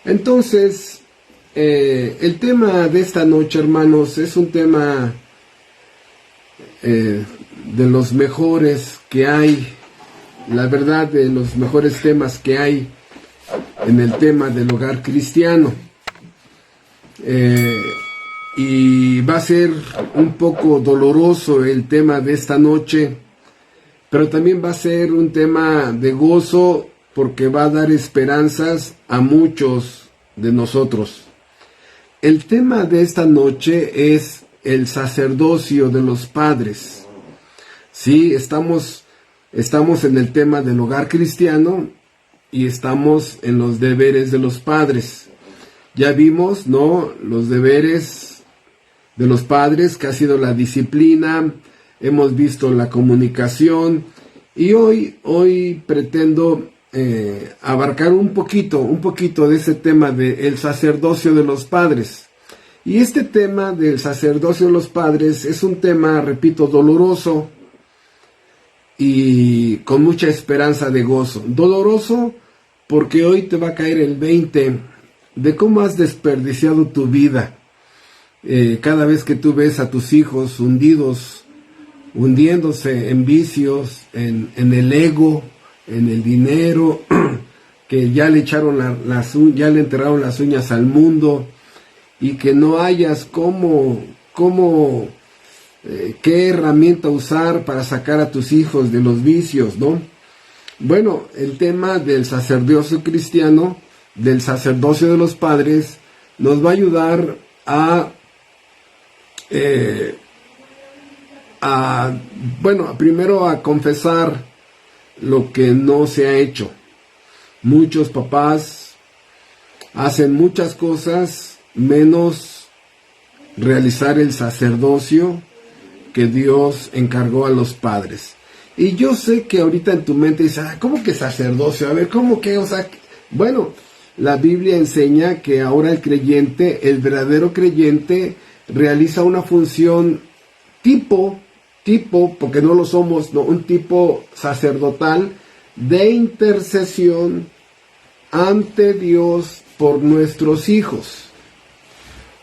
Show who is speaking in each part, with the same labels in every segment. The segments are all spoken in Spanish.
Speaker 1: Entonces, el tema de esta noche, hermanos, es un tema de los mejores que hay, la verdad, de los mejores temas que hay en el tema del hogar cristiano. Y va a ser un poco doloroso el tema de esta noche, pero también va a ser un tema de gozo porque va a dar esperanzas a muchos de nosotros. El tema de esta noche es el sacerdocio de los padres. Sí, estamos en el tema del hogar cristiano y estamos en los deberes de los padres. Ya vimos, ¿no?, los deberes de los padres, que ha sido la disciplina, hemos visto la comunicación, y hoy pretendo abarcar un poquito de ese tema del sacerdocio de los padres. Y este tema del sacerdocio de los padres es un tema, repito, doloroso y con mucha esperanza de gozo. Doloroso porque hoy te va a caer el 20 de cómo has desperdiciado tu vida. Cada vez que tú ves a tus hijos hundiéndose en vicios, en el ego, en el dinero, que ya le echaron ya le enterraron las uñas al mundo, y que no hayas qué herramienta usar para sacar a tus hijos de los vicios, ¿no? Bueno, el tema del sacerdocio cristiano, del sacerdocio de los padres, nos va a ayudar primero a confesar lo que no se ha hecho. Muchos papás hacen muchas cosas menos realizar el sacerdocio que Dios encargó a los padres. Y yo sé que ahorita en tu mente dices, ¿cómo que sacerdocio? A ver, ¿cómo que? O sea, bueno, la Biblia enseña que ahora el creyente, el verdadero creyente, realiza una función tipo, porque no lo somos, no, un tipo sacerdotal de intercesión ante Dios por nuestros hijos.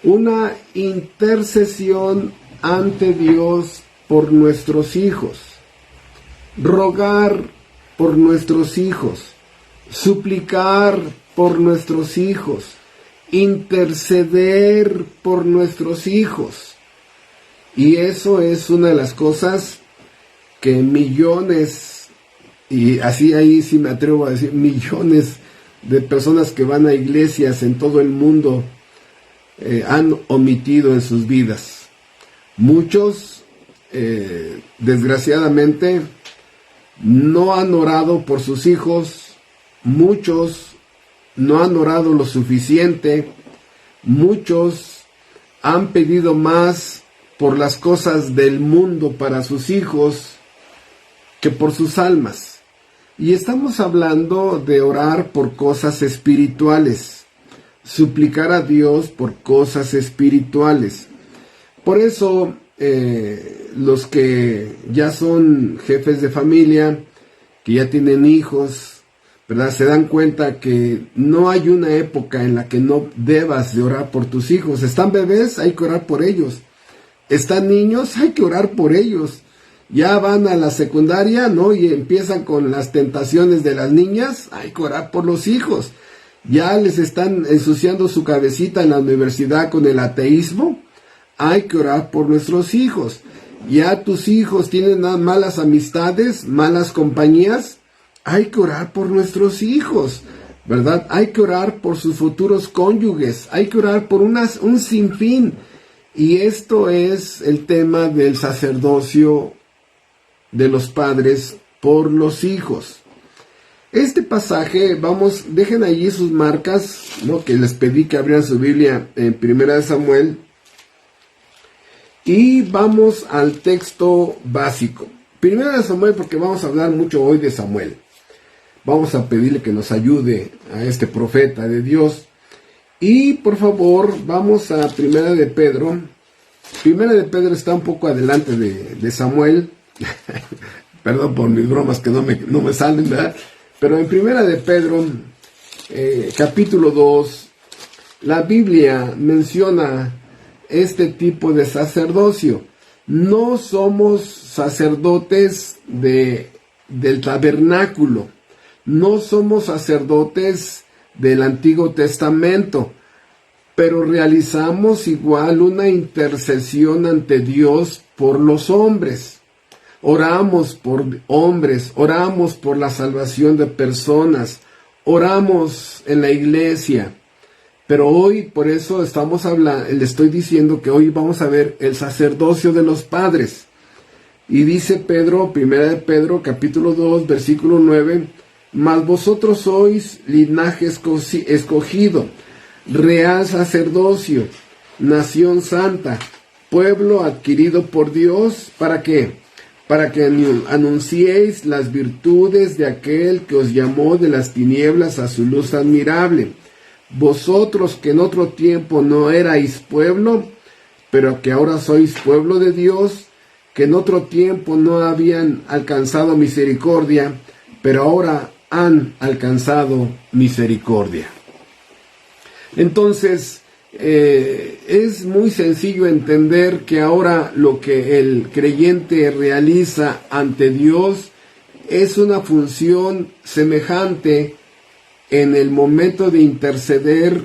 Speaker 1: Una intercesión ante Dios por nuestros hijos. Rogar por nuestros hijos. Suplicar por nuestros hijos. Interceder por nuestros hijos. Y eso es una de las cosas que millones, y así ahí sí me atrevo a decir, millones de personas que van a iglesias en todo el mundo han omitido en sus vidas. Muchos, desgraciadamente, no han orado por sus hijos. Muchos no han orado lo suficiente. Muchos han pedido más por las cosas del mundo para sus hijos que por sus almas. Y estamos hablando de orar por cosas espirituales, suplicar a Dios por cosas espirituales. Por eso, los que ya son jefes de familia, que ya tienen hijos, ¿verdad?, se dan cuenta que no hay una época en la que no debas de orar por tus hijos. Están bebés, hay que orar por ellos. Están niños, hay que orar por ellos. Ya van a la secundaria, ¿no?, y empiezan con las tentaciones de las niñas, hay que orar por los hijos. Ya les están ensuciando su cabecita en la universidad con el ateísmo, hay que orar por nuestros hijos. Ya tus hijos tienen malas amistades, malas compañías, hay que orar por nuestros hijos, ¿verdad? Hay que orar por sus futuros cónyuges, hay que orar por un sinfín. Y esto es el tema del sacerdocio de los padres por los hijos. Este pasaje, dejen allí sus marcas, ¿no?, que les pedí que abrieran su Biblia en 1 Samuel. Y vamos al texto básico. 1 Samuel, porque vamos a hablar mucho hoy de Samuel. Vamos a pedirle que nos ayude a este profeta de Dios. Y por favor, vamos a 1 de Pedro. 1 de Pedro está un poco adelante de Samuel. Perdón por mis bromas que no me salen, ¿verdad? Pero en 1 de Pedro, capítulo 2, la Biblia menciona este tipo de sacerdocio. No somos sacerdotes del tabernáculo, no somos sacerdotes del Antiguo Testamento, pero realizamos igual una intercesión ante Dios por los hombres. Oramos por hombres, oramos por la salvación de personas, oramos en la iglesia. Pero hoy, por eso le estoy diciendo que hoy vamos a ver el sacerdocio de los padres. Y dice Pedro, 1 de Pedro, capítulo 2, versículo 9, mas vosotros sois linaje escogido, real sacerdocio, nación santa, pueblo adquirido por Dios, ¿para qué? Para que anunciéis las virtudes de aquel que os llamó de las tinieblas a su luz admirable. Vosotros que en otro tiempo no erais pueblo, pero que ahora sois pueblo de Dios, que en otro tiempo no habían alcanzado misericordia, pero ahora han alcanzado misericordia. Entonces, es muy sencillo entender que ahora lo que el creyente realiza ante Dios es una función semejante en el momento de interceder,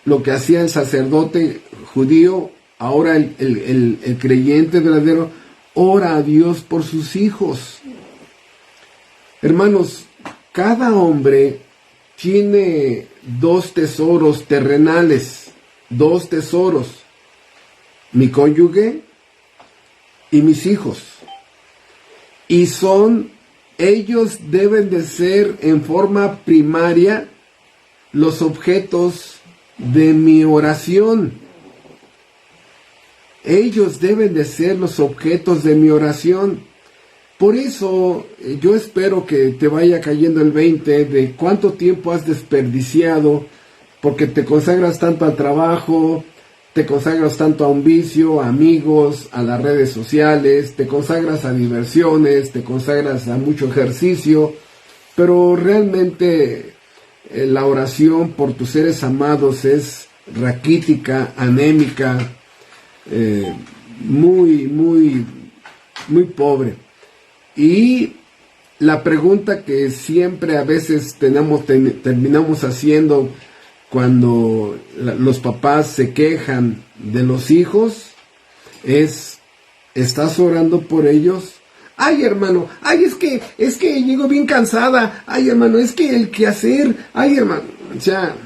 Speaker 1: lo que hacía el sacerdote judío. Ahora el creyente verdadero ora a Dios por sus hijos. Hermanos, cada hombre tiene dos tesoros terrenales, dos tesoros: mi cónyuge y mis hijos. Y ellos deben de ser en forma primaria los objetos de mi oración. Ellos deben de ser los objetos de mi oración. Por eso yo espero que te vaya cayendo el 20 de cuánto tiempo has desperdiciado porque te consagras tanto al trabajo, te consagras tanto a un vicio, a amigos, a las redes sociales, te consagras a diversiones, te consagras a mucho ejercicio, pero realmente la oración por tus seres amados es raquítica, anémica, muy pobre. Y la pregunta que siempre a veces terminamos haciendo cuando los papás se quejan de los hijos es: ¿estás orando por ellos? Ay, hermano, ay, es que llego bien cansada. Ay, hermano, es que el quehacer. Ay, hermano, o sea,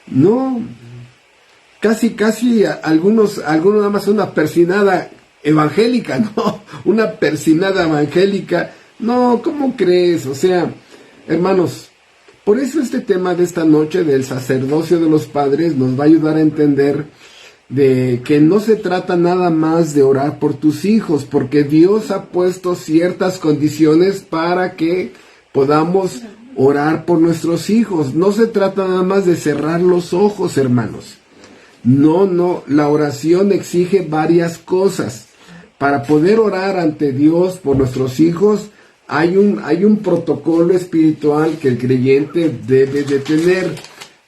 Speaker 1: no, casi algunos nada más una persinada evangélica, no, una persinada evangélica. No, ¿cómo crees? O sea, hermanos, por eso este tema de esta noche del sacerdocio de los padres nos va a ayudar a entender de que no se trata nada más de orar por tus hijos, porque Dios ha puesto ciertas condiciones para que podamos orar por nuestros hijos. No se trata nada más de cerrar los ojos, hermanos. No, la oración exige varias cosas. Para poder orar ante Dios por nuestros hijos, hay un protocolo espiritual que el creyente debe de tener.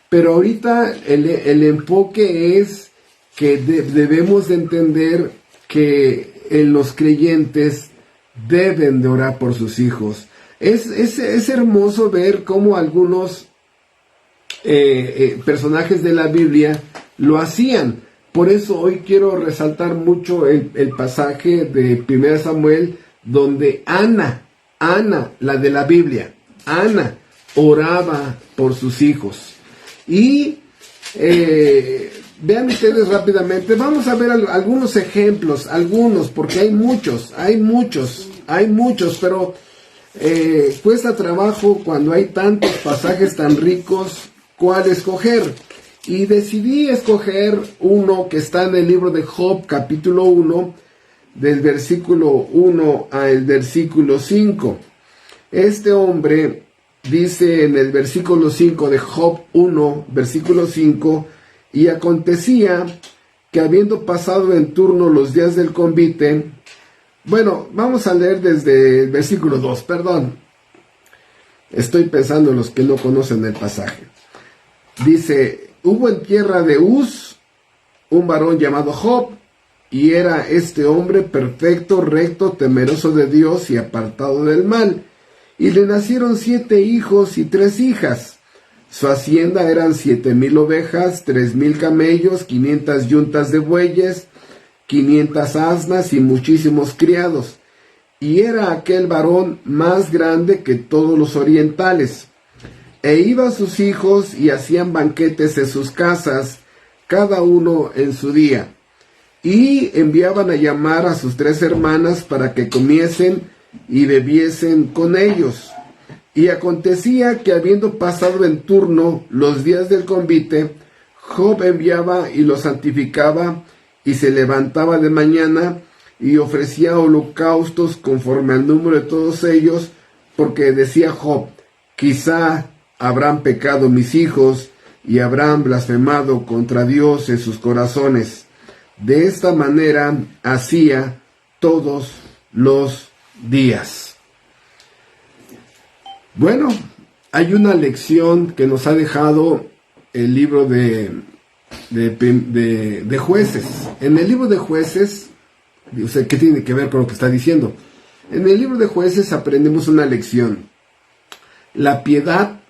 Speaker 1: Pero ahorita el enfoque es que debemos de entender que los creyentes deben de orar por sus hijos. Es hermoso ver cómo algunos personajes de la Biblia lo hacían. Por eso hoy quiero resaltar mucho el pasaje de 1 Samuel donde Ana, la de la Biblia, Ana oraba por sus hijos. Y vean ustedes rápidamente, vamos a ver algunos ejemplos, porque hay muchos, pero cuesta trabajo cuando hay tantos pasajes tan ricos, cuál escoger. Y decidí escoger uno que está en el libro de Job, capítulo 1, del versículo 1 al versículo 5. Este hombre dice en el versículo 5 de Job 1, versículo 5, y acontecía que habiendo pasado en turno los días del convite, bueno, vamos a leer desde el versículo 2, perdón. Estoy pensando en los que no conocen el pasaje. Dice, hubo en tierra de Uz un varón llamado Job, y era este hombre perfecto, recto, temeroso de Dios y apartado del mal. Y le nacieron 7 hijos y 3 hijas. Su hacienda eran 7,000 ovejas, 3,000 camellos, 500 yuntas de bueyes, 500 asnas y muchísimos criados. Y era aquel varón más grande que todos los orientales. E iban sus hijos y hacían banquetes en sus casas, cada uno en su día. Y enviaban a llamar a sus 3 hermanas para que comiesen y bebiesen con ellos. Y acontecía que habiendo pasado en turno los días del convite, Job enviaba y los santificaba, y se levantaba de mañana y ofrecía holocaustos conforme al número de todos ellos, porque decía Job: quizá habrán pecado mis hijos y habrán blasfemado contra Dios en sus corazones. De esta manera hacía todos los días. Bueno, hay una lección que nos ha dejado el libro de Jueces. En el libro de Jueces, ¿qué tiene que ver con lo que está diciendo? En el libro de Jueces aprendemos una lección. La piedad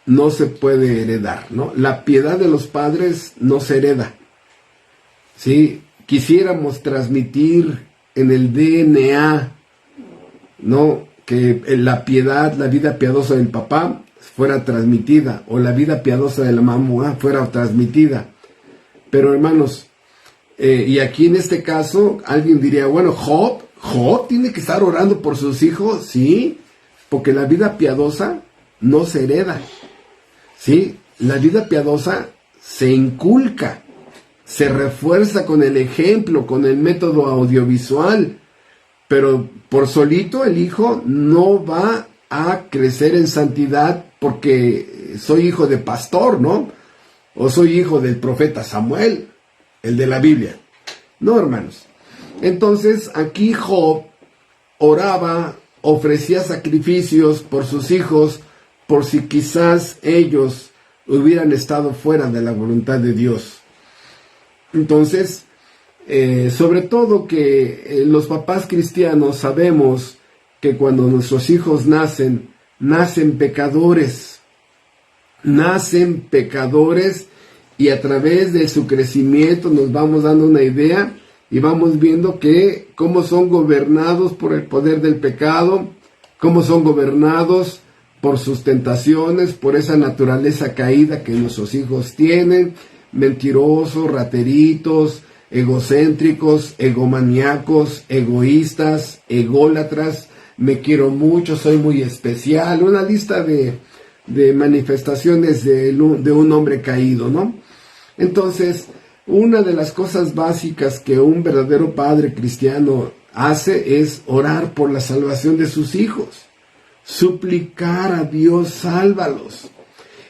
Speaker 1: no se puede heredar, ¿no? La piedad de los padres no se hereda. ¿Sí? Quisiéramos transmitir en el DNA, ¿no?, que la piedad, la vida piadosa del papá fuera transmitida, o la vida piadosa de la mamá fuera transmitida. Pero hermanos, y aquí en este caso alguien diría: bueno, Job tiene que estar orando por sus hijos. Sí, porque la vida piadosa no se hereda. Sí, la vida piadosa se inculca, se refuerza con el ejemplo, con el método audiovisual, pero por solito el hijo no va a crecer en santidad porque soy hijo de pastor, ¿no? O soy hijo del profeta Samuel, el de la Biblia. No, hermanos. Entonces aquí Job oraba, ofrecía sacrificios por sus hijos, por si quizás ellos hubieran estado fuera de la voluntad de Dios. Entonces, sobre todo que los papás cristianos sabemos que cuando nuestros hijos nacen pecadores, y a través de su crecimiento nos vamos dando una idea y vamos viendo que cómo son gobernados por el poder del pecado, cómo son gobernados por sus tentaciones, por esa naturaleza caída que nuestros hijos tienen, mentirosos, rateritos, egocéntricos, egomaníacos, egoístas, ególatras, me quiero mucho, soy muy especial, una lista de manifestaciones de un hombre caído, ¿no? Entonces, una de las cosas básicas que un verdadero padre cristiano hace es orar por la salvación de sus hijos, suplicar a Dios: sálvalos.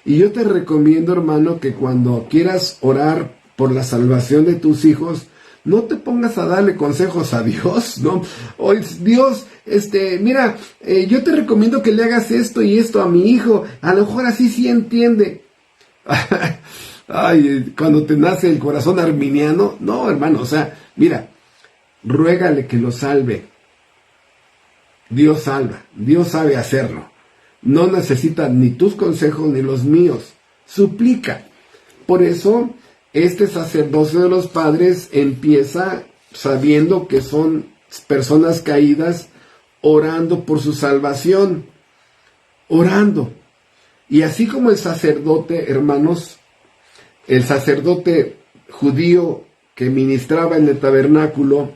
Speaker 1: Y yo te recomiendo, hermano, que cuando quieras orar por la salvación de tus hijos, no te pongas a darle consejos a Dios, ¿no? Oye, Dios, mira, yo te recomiendo que le hagas esto y esto a mi hijo, a lo mejor así sí entiende. Ay, cuando te nace el corazón arminiano, no, hermano, o sea, mira, ruégale que lo salve. Dios salva, Dios sabe hacerlo. No necesita ni tus consejos ni los míos, suplica. Por eso, este sacerdocio de los padres empieza sabiendo que son personas caídas, orando por su salvación, orando. Y así como el sacerdote, hermanos, el sacerdote judío que ministraba en el tabernáculo,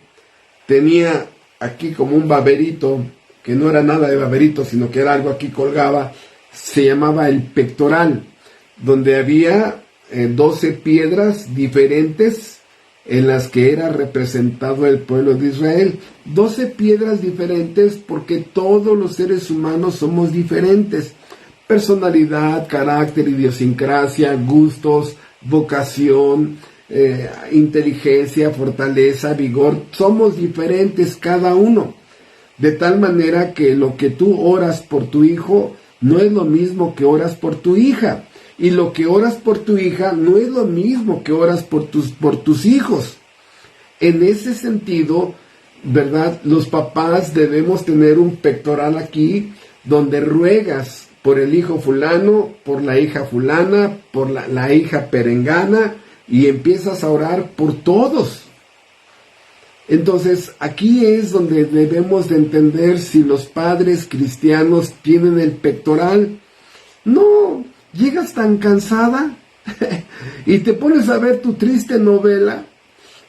Speaker 1: tenía aquí como un baberito, que no era nada de baberito, sino que era algo aquí colgaba, se llamaba el pectoral, donde había 12 piedras diferentes en las que era representado el pueblo de Israel. 12 piedras diferentes porque todos los seres humanos somos diferentes. Personalidad, carácter, idiosincrasia, gustos, vocación, inteligencia, fortaleza, vigor. Somos diferentes cada uno. De tal manera que lo que tú oras por tu hijo no es lo mismo que oras por tu hija. Y lo que oras por tu hija no es lo mismo que oras por tus hijos. En ese sentido, ¿verdad? Los papás debemos tener un pectoral aquí donde ruegas por el hijo fulano, por la hija fulana, por la hija perengana, y empiezas a orar por todos. Entonces, aquí es donde debemos de entender si los padres cristianos tienen el pectoral. No, llegas tan cansada y te pones a ver tu triste novela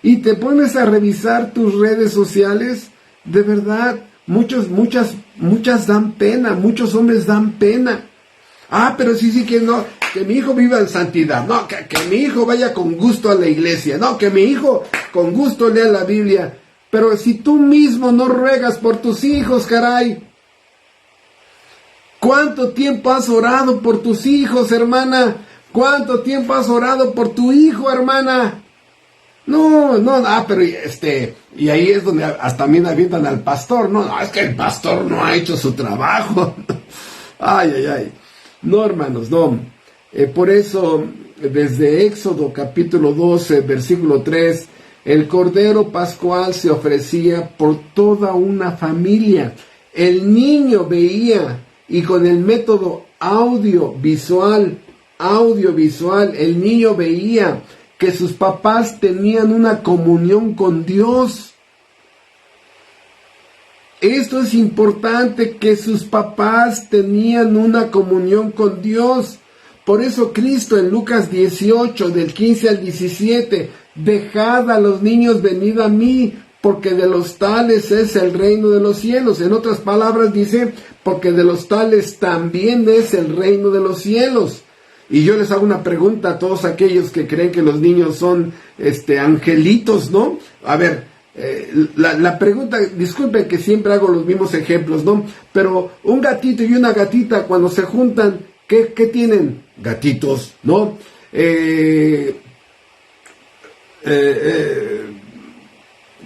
Speaker 1: y te pones a revisar tus redes sociales. De verdad, muchas dan pena, muchos hombres dan pena. Pero sí, que no, que mi hijo viva en santidad, no, que mi hijo vaya con gusto a la iglesia, no, que mi hijo con gusto lea la Biblia. Pero si tú mismo no ruegas por tus hijos, caray. ¿Cuánto tiempo has orado por tus hijos, hermana? ¿Cuánto tiempo has orado por tu hijo, hermana? No, pero y ahí es donde hasta también avientan al pastor. No, es que el pastor no ha hecho su trabajo. Ay. No, hermanos, no. Por eso, desde Éxodo capítulo 12, versículo 3, el Cordero Pascual se ofrecía por toda una familia. El niño veía, y con el método audiovisual, el niño veía que sus papás tenían una comunión con Dios. Esto es importante, que sus papás tenían una comunión con Dios. Por eso Cristo en Lucas 18, del 15 al 17, dejad a los niños, venid a mí, porque de los tales es el reino de los cielos. En otras palabras dice, porque de los tales también es el reino de los cielos. Y yo les hago una pregunta a todos aquellos que creen que los niños son angelitos, ¿no? A ver, la pregunta, disculpen que siempre hago los mismos ejemplos, ¿no? Pero un gatito y una gatita cuando se juntan, ¿qué tienen? Gatitos, ¿no?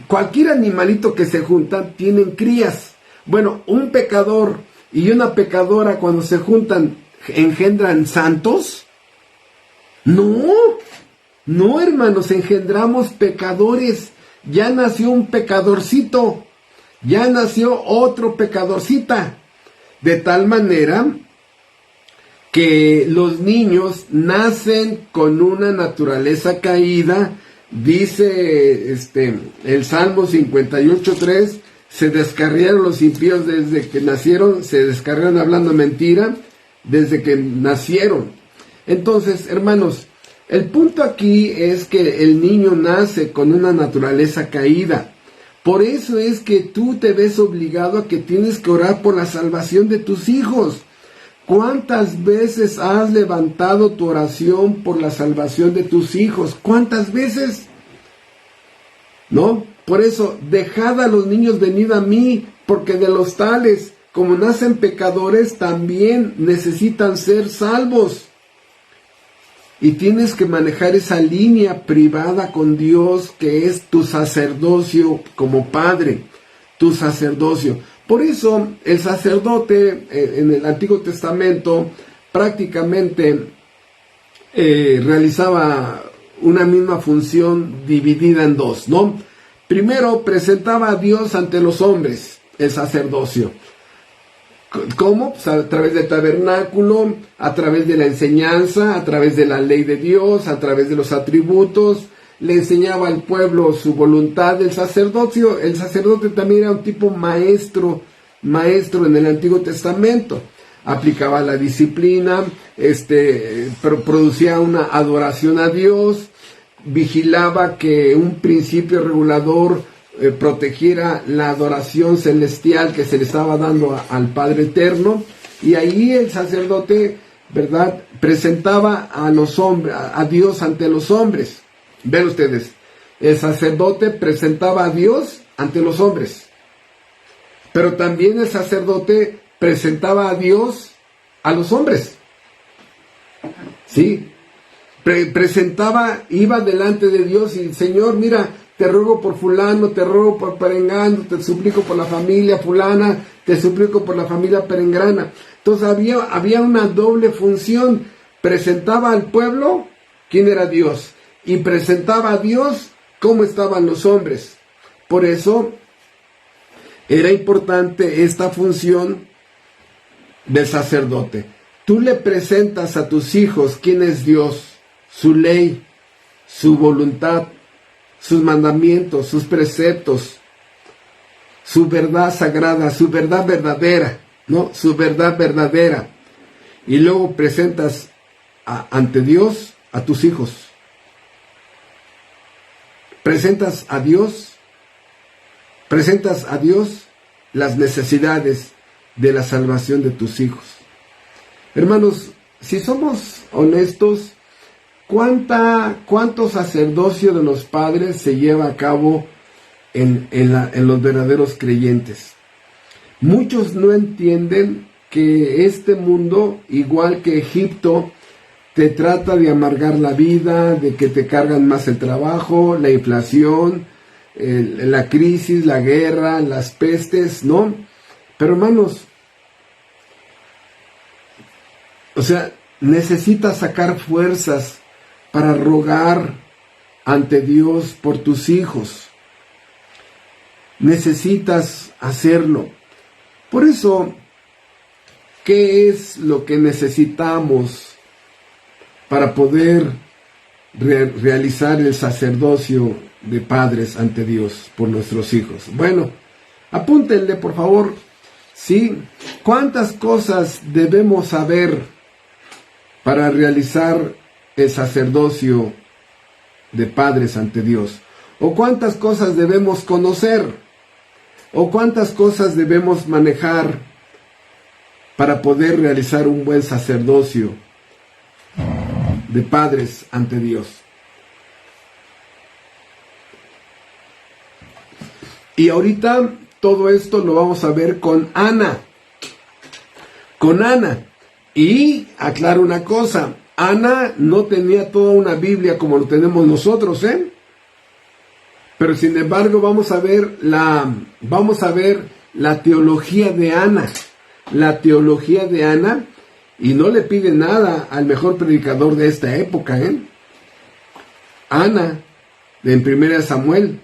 Speaker 1: Cualquier animalito que se juntan tienen crías. Bueno, un pecador y una pecadora cuando se juntan, ¿engendran santos? No, hermanos, engendramos pecadores. Ya nació un pecadorcito, ya nació otro pecadorcita. De tal manera que los niños nacen con una naturaleza caída. Dice el Salmo 58:3, se descarriaron los impíos desde que nacieron, se descarriaron hablando mentira desde que nacieron. Entonces, hermanos, el punto aquí es que el niño nace con una naturaleza caída. Por eso es que tú te ves obligado a que tienes que orar por la salvación de tus hijos. ¿Cuántas veces has levantado tu oración por la salvación de tus hijos? ¿Cuántas veces? ¿No? Por eso, dejad a los niños, venid a mí, porque de los tales, como nacen pecadores, también necesitan ser salvos. Y tienes que manejar esa línea privada con Dios, que es tu sacerdocio como padre, tu sacerdocio. Por eso el sacerdote en el Antiguo Testamento prácticamente realizaba una misma función dividida en dos, ¿no? Primero presentaba a Dios ante los hombres, el sacerdocio. ¿Cómo? Pues a través del tabernáculo, a través de la enseñanza, a través de la ley de Dios, a través de los atributos. Le enseñaba al pueblo su voluntad. El sacerdote también era un tipo maestro en el Antiguo Testamento. Aplicaba la disciplina, pero producía una adoración a Dios, vigilaba que un principio regulador protegiera la adoración celestial que se le estaba dando al Padre Eterno. Y ahí el sacerdote, ¿verdad?, presentaba a Dios ante los hombres. Ven ustedes, el sacerdote presentaba a Dios ante los hombres, pero también el sacerdote presentaba a Dios a los hombres. Sí, iba delante de Dios y, Señor, mira, te ruego por fulano, te ruego por perengano, te suplico por la familia fulana, te suplico por la familia perengrana. Entonces había una doble función. presentaba al pueblo quién era Dios y presentaba a Dios cómo estaban los hombres. Por eso era importante esta función del sacerdote. Tú le presentas a tus hijos quién es Dios, su ley, su voluntad, sus mandamientos, sus preceptos, su verdad sagrada, su verdad verdadera, ¿no? Su verdad verdadera. Y luego presentas ante Dios a tus hijos. Presentas a Dios las necesidades de la salvación de tus hijos. Hermanos, si somos honestos, ¿cuánto sacerdocio de los padres se lleva a cabo en los verdaderos creyentes? Muchos no entienden que este mundo, igual que Egipto, te trata de amargar la vida, de que te cargan más el trabajo, la inflación, la crisis, la guerra, las pestes, ¿no? Pero hermanos, o sea, necesitas sacar fuerzas para rogar ante Dios por tus hijos. Necesitas hacerlo. Por eso, ¿qué es lo que necesitamos para poder realizar el sacerdocio de padres ante Dios por nuestros hijos? Bueno, apúntenle por favor, ¿sí? ¿Cuántas cosas debemos saber para realizar el sacerdocio de padres ante Dios? ¿O cuántas cosas debemos conocer? ¿O cuántas cosas debemos manejar para poder realizar un buen sacerdocio de padres ante Dios? Y ahorita todo esto lo vamos a ver con Ana. Con Ana. Y aclaro una cosa, Ana no tenía toda una Biblia como lo tenemos nosotros, ¿eh? Pero sin embargo vamos a ver la teología de Ana. La teología de Ana, y no le pide nada al mejor predicador de esta época, ¿eh? Ana, en 1 Samuel.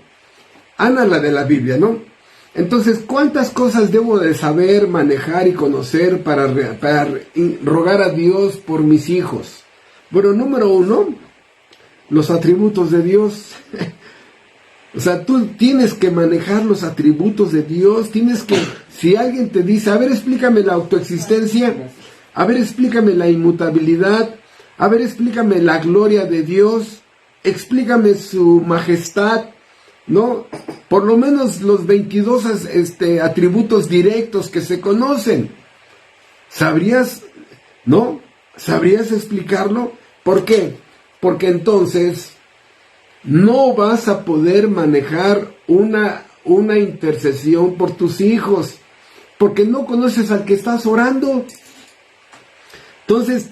Speaker 1: Ana, la de la Biblia, ¿no? Entonces, ¿cuántas cosas debo de saber, manejar y conocer para rogar a Dios por mis hijos? Bueno, número 1, los atributos de Dios. O sea, tú tienes que manejar los atributos de Dios, tienes que, si alguien te dice, a ver, explícame la autoexistencia, a ver, explícame la inmutabilidad, a ver, explícame la gloria de Dios, explícame su majestad, ¿no? Por lo menos los 22 atributos directos que se conocen. ¿Sabrías, no? ¿Sabrías explicarlo? ¿Por qué? Porque entonces no vas a poder manejar una intercesión por tus hijos, porque no conoces al que estás orando. Entonces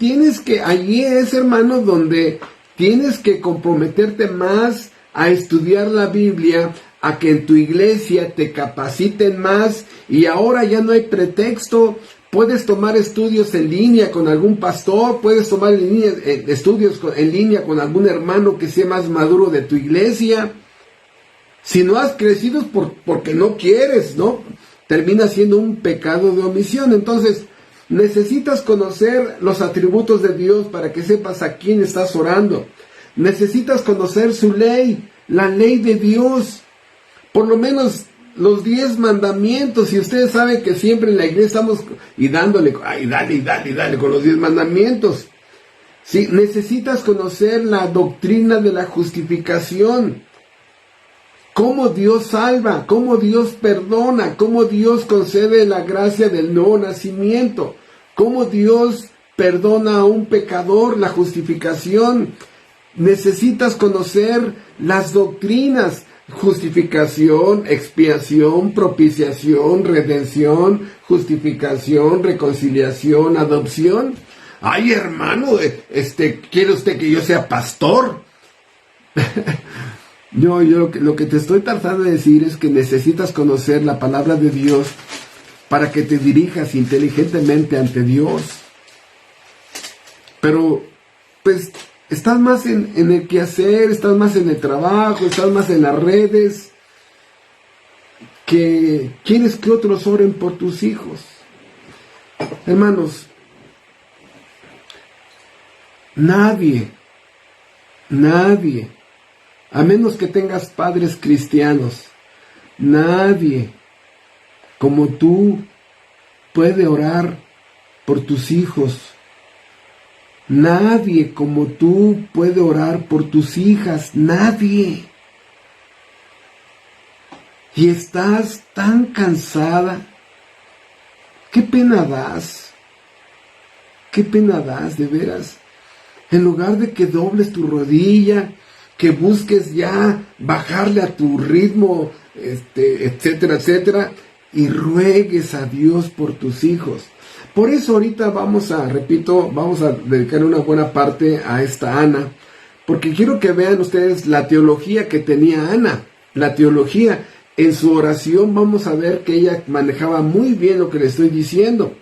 Speaker 1: allí es, hermano, donde tienes que comprometerte más a estudiar la Biblia, a que en tu iglesia te capaciten más, y ahora ya no hay pretexto. Puedes tomar estudios en línea con algún pastor, puedes tomar estudios en línea con algún hermano que sea más maduro de tu iglesia. Si no has crecido es porque no quieres, ¿no? Termina siendo un pecado de omisión. Entonces, necesitas conocer los atributos de Dios para que sepas a quién estás orando. Necesitas conocer su ley, la ley de Dios. Por lo menos los 10 mandamientos, y ustedes saben que siempre en la iglesia estamos dándole con los 10 mandamientos. Sí, necesitas conocer la doctrina de la justificación, cómo Dios salva, cómo Dios perdona, cómo Dios concede la gracia del nuevo nacimiento, cómo Dios perdona a un pecador, la justificación. Necesitas conocer las doctrinas: justificación, expiación, propiciación, redención, justificación, reconciliación, adopción. Ay, hermano, ¿quiere usted que yo sea pastor? Yo lo que te estoy tratando de decir es que necesitas conocer la palabra de Dios para que te dirijas inteligentemente ante Dios. Pero pues estás más en el quehacer, estás más en el trabajo, estás más en las redes, que quieres que otros oren por tus hijos. Hermanos, nadie, a menos que tengas padres cristianos, nadie como tú puede orar por tus hijos. Nadie como tú puede orar por tus hijas. Nadie. Y estás tan cansada. Qué pena das. Qué pena das, de veras. En lugar de que dobles tu rodilla, que busques ya bajarle a tu ritmo, etcétera, etcétera, y ruegues a Dios por tus hijos. Por eso ahorita vamos a dedicar una buena parte a esta Ana, porque quiero que vean ustedes la teología que tenía Ana. La teología, en su oración vamos a ver que ella manejaba muy bien lo que le estoy diciendo.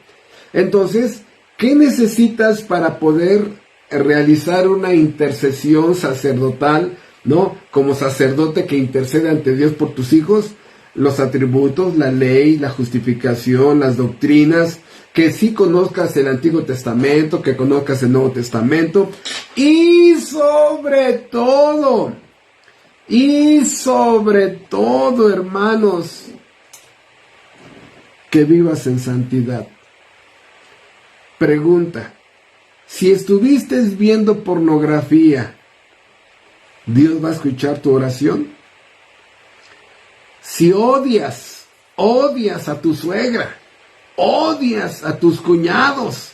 Speaker 1: Entonces, ¿qué necesitas para poder realizar una intercesión sacerdotal, ¿no? Como sacerdote que intercede ante Dios por tus hijos, los atributos, la ley, la justificación, las doctrinas, que sí conozcas el Antiguo Testamento, que conozcas el Nuevo Testamento, y sobre todo, hermanos, que vivas en santidad. Pregunta: si estuviste viendo pornografía, ¿Dios va a escuchar tu oración? Si odias a tu suegra, odias a tus cuñados,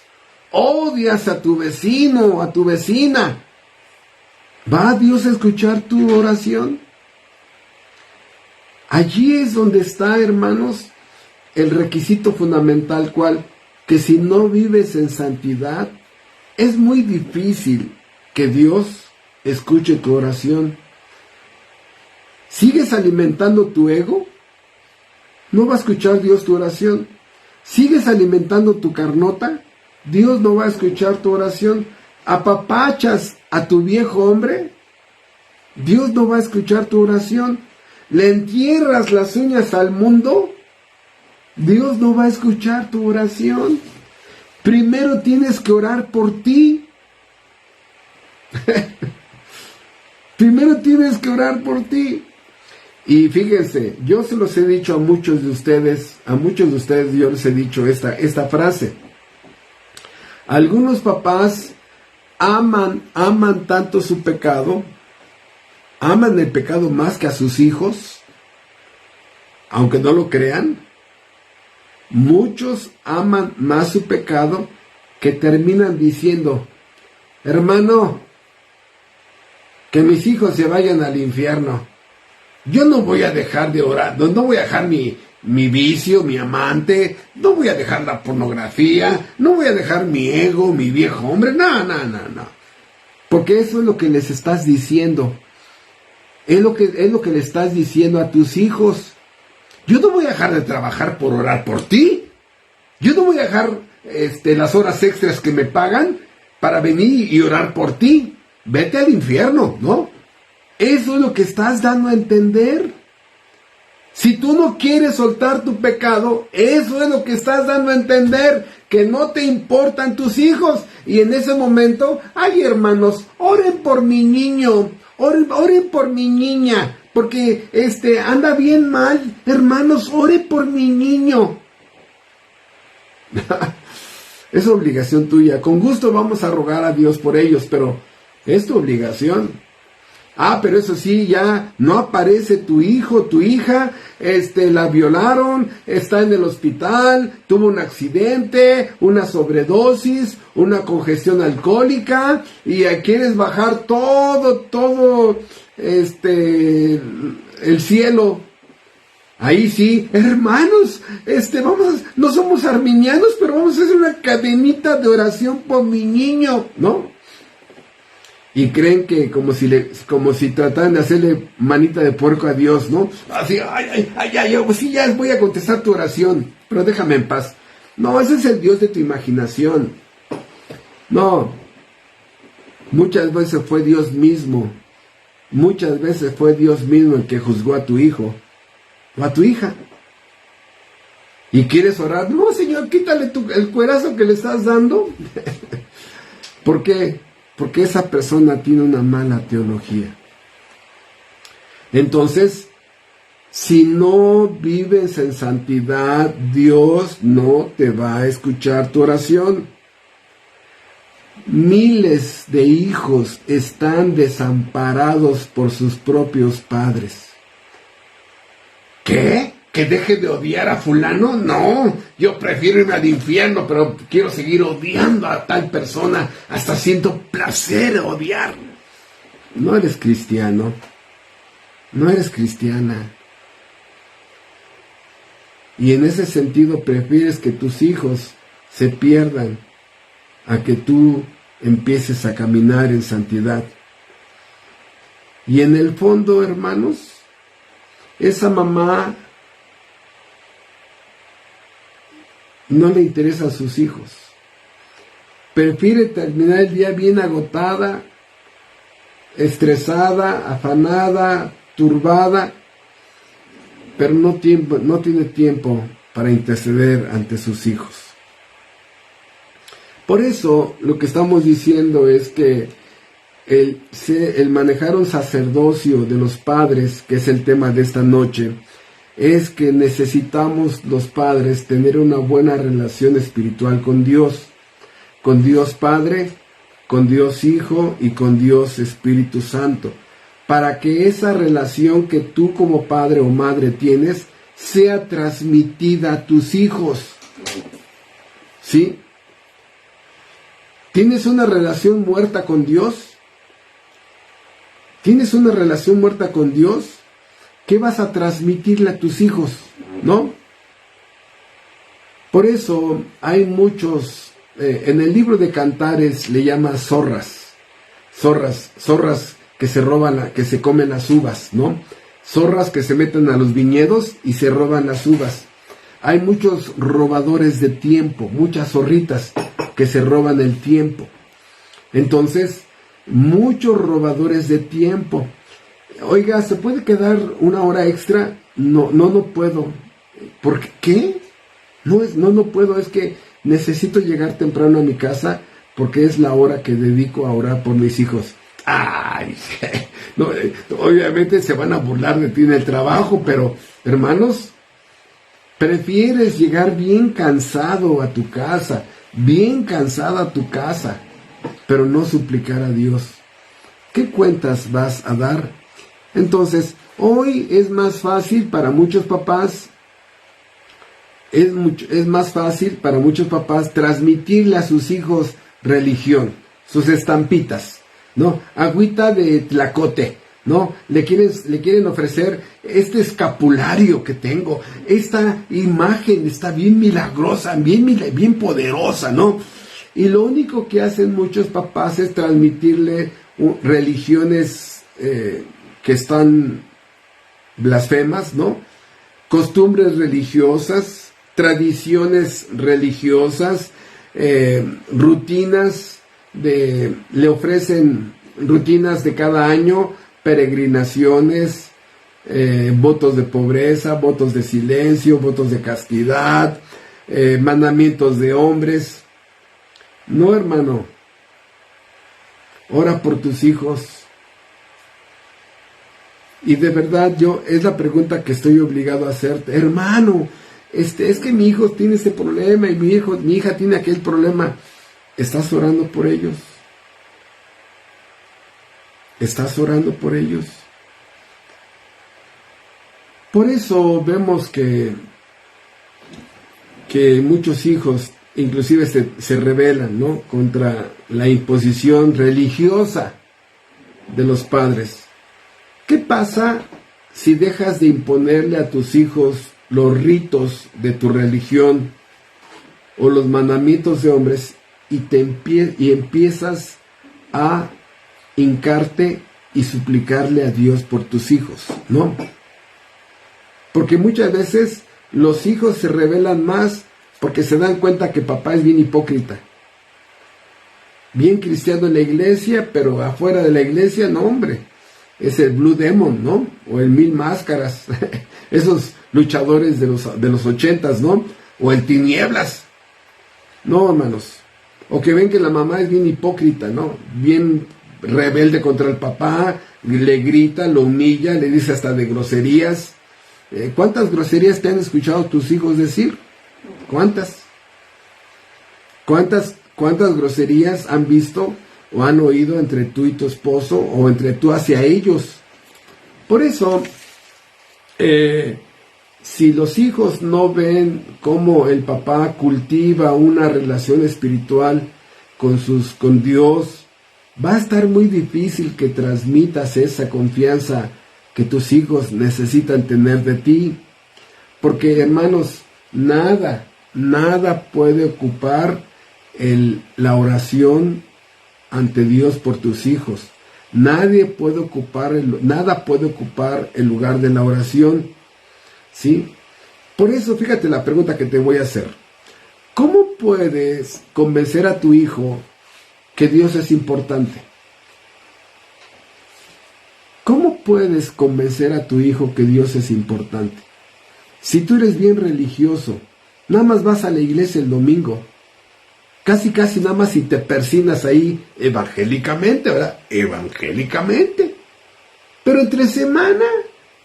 Speaker 1: odias a tu vecino o a tu vecina, ¿va Dios a escuchar tu oración? Allí es donde está, hermanos, el requisito fundamental, ¿cuál? Que si no vives en santidad, es muy difícil que Dios escuche tu oración. ¿Sigues alimentando tu ego? No va a escuchar Dios tu oración. ¿Sigues alimentando tu carnota? Dios no va a escuchar tu oración. ¿Apapachas a tu viejo hombre? Dios no va a escuchar tu oración. ¿Le entierras las uñas al mundo? Dios no va a escuchar tu oración. Primero tienes que orar por ti. Primero tienes que orar por ti. Y fíjense, yo se los he dicho a muchos de ustedes yo les he dicho esta frase. Algunos papás aman tanto su pecado, aman el pecado más que a sus hijos, aunque no lo crean. Muchos aman más su pecado que terminan diciendo: hermano, que mis hijos se vayan al infierno. Yo no voy a dejar de orar, no voy a dejar mi vicio, mi amante, no voy a dejar la pornografía, no voy a dejar mi ego, mi viejo hombre, no. Porque eso es lo que les estás diciendo. Es lo que le estás diciendo a tus hijos. Yo no voy a dejar de trabajar por orar por ti. Yo no voy a dejar las horas extras que me pagan para venir y orar por ti. Vete al infierno, ¿no? Eso es lo que estás dando a entender. Si tú no quieres soltar tu pecado, eso es lo que estás dando a entender, que no te importan tus hijos. Y en ese momento, ay, hermanos, oren por mi niño, oren por mi niña, porque anda bien mal. Hermanos, ore por mi niño. Es obligación tuya. Con gusto vamos a rogar a Dios por ellos, pero es tu obligación. Pero eso sí, ya no aparece tu hijo, tu hija, la violaron, está en el hospital, tuvo un accidente, una sobredosis, una congestión alcohólica, y quieres bajar todo, el cielo. Ahí sí, hermanos, no somos arminianos, pero vamos a hacer una cadenita de oración por mi niño, ¿no? Y creen que como si trataran de hacerle manita de puerco a Dios, ¿no? Así, pues sí, ya voy a contestar tu oración, pero déjame en paz. No, ese es el Dios de tu imaginación. No. Muchas veces fue Dios mismo. Muchas veces fue Dios mismo el que juzgó a tu hijo o a tu hija. ¿Y quieres orar? No, Señor, quítale el cuerazo que le estás dando. ¿Por qué? Porque esa persona tiene una mala teología. Entonces, si no vives en santidad, Dios no te va a escuchar tu oración. Miles de hijos están desamparados por sus propios padres. ¿Qué? ¿Que deje de odiar a fulano? No, yo prefiero irme al infierno, pero quiero seguir odiando a tal persona. Hasta siento placer odiar. No eres cristiano. No eres cristiana. Y en ese sentido prefieres que tus hijos se pierdan a que tú empieces a caminar en santidad. Y en el fondo, hermanos, esa mamá no le interesa a sus hijos. Prefiere terminar el día bien agotada, estresada, afanada, turbada, pero no tiene tiempo para interceder ante sus hijos. Por eso lo que estamos diciendo es que el manejar un sacerdocio de los padres, que es el tema de esta noche, es que necesitamos los padres tener una buena relación espiritual con Dios Padre, con Dios Hijo y con Dios Espíritu Santo, para que esa relación que tú como padre o madre tienes sea transmitida a tus hijos. ¿Sí? ¿Tienes una relación muerta con Dios? ¿Tienes una relación muerta con Dios? ¿Qué vas a transmitirle a tus hijos? ¿No? Por eso hay muchos, en el libro de Cantares le llama zorras que se roban, que se comen las uvas, ¿no? Zorras que se meten a los viñedos y se roban las uvas. Hay muchos robadores de tiempo, muchas zorritas que se roban el tiempo. Entonces, muchos robadores de tiempo. Oiga, ¿se puede quedar una hora extra? No puedo. ¿Por qué? No puedo, es que necesito llegar temprano a mi casa porque es la hora que dedico a orar por mis hijos. Ay, no, obviamente se van a burlar de ti en el trabajo, pero hermanos, prefieres llegar bien cansado a tu casa, bien cansada a tu casa, pero no suplicar a Dios. ¿Qué cuentas vas a dar? Entonces, hoy es más fácil para muchos papás, es más fácil para muchos papás transmitirle a sus hijos religión, sus estampitas, ¿no? Agüita de tlacote, ¿no? Le quieren ofrecer este escapulario que tengo, esta imagen está bien milagrosa, bien poderosa, ¿no? Y lo único que hacen muchos papás es transmitirle religiones que están blasfemas, ¿no? Costumbres religiosas, tradiciones religiosas, rutinas le ofrecen rutinas de cada año, peregrinaciones, votos de pobreza, votos de silencio, votos de castidad, mandamientos de hombres. No, hermano, ora por tus hijos. Y de verdad es la pregunta que estoy obligado a hacerte. Hermano, es que mi hijo tiene ese problema y mi hija tiene aquel problema. ¿Estás orando por ellos? ¿Estás orando por ellos? Por eso vemos que muchos hijos inclusive se rebelan, ¿no?, contra la imposición religiosa de los padres. ¿Qué pasa si dejas de imponerle a tus hijos los ritos de tu religión o los mandamientos de hombres y empiezas a hincarte y suplicarle a Dios por tus hijos, ¿no? Porque muchas veces los hijos se rebelan más porque se dan cuenta que papá es bien hipócrita. bien cristiano en la iglesia, pero afuera de la iglesia, no, hombre, es el Blue Demon, ¿no? O el Mil Máscaras, esos luchadores de los 80s, ¿no? O el Tinieblas. No, hermanos. O que ven que la mamá es bien hipócrita, ¿no? Bien rebelde contra el papá, le grita, lo humilla, le dice hasta de groserías. ¿Cuántas groserías te han escuchado tus hijos decir? ¿Cuántas? ¿Cuántas groserías han visto o han oído entre tú y tu esposo o entre tú hacia ellos? Por eso, si los hijos no ven cómo el papá cultiva una relación espiritual con Dios, va a estar muy difícil que transmitas esa confianza que tus hijos necesitan tener de ti. Porque, hermanos, nada puede ocupar la oración ante Dios por tus hijos. Nada puede ocupar el lugar de la oración. ¿Sí? Por eso, fíjate la pregunta que te voy a hacer. ¿Cómo puedes convencer a tu hijo que Dios es importante? ¿Cómo puedes convencer a tu hijo que Dios es importante? Si tú eres bien religioso, nada más vas a la iglesia el domingo, casi nada más si te persignas ahí evangélicamente, ¿verdad? Evangélicamente. Pero entre semana,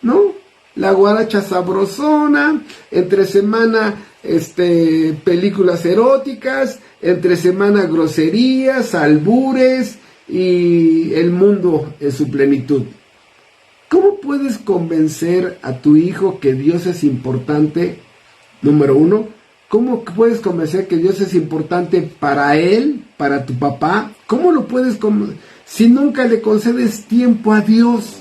Speaker 1: ¿no? La guaracha sabrosona, entre semana películas eróticas, entre semana groserías, albures y el mundo en su plenitud. ¿Cómo puedes convencer a tu hijo que Dios es importante? Número uno, ¿cómo puedes convencer que Dios es importante para él, para tu papá? ¿Cómo lo puedes convencer si nunca le concedes tiempo a Dios?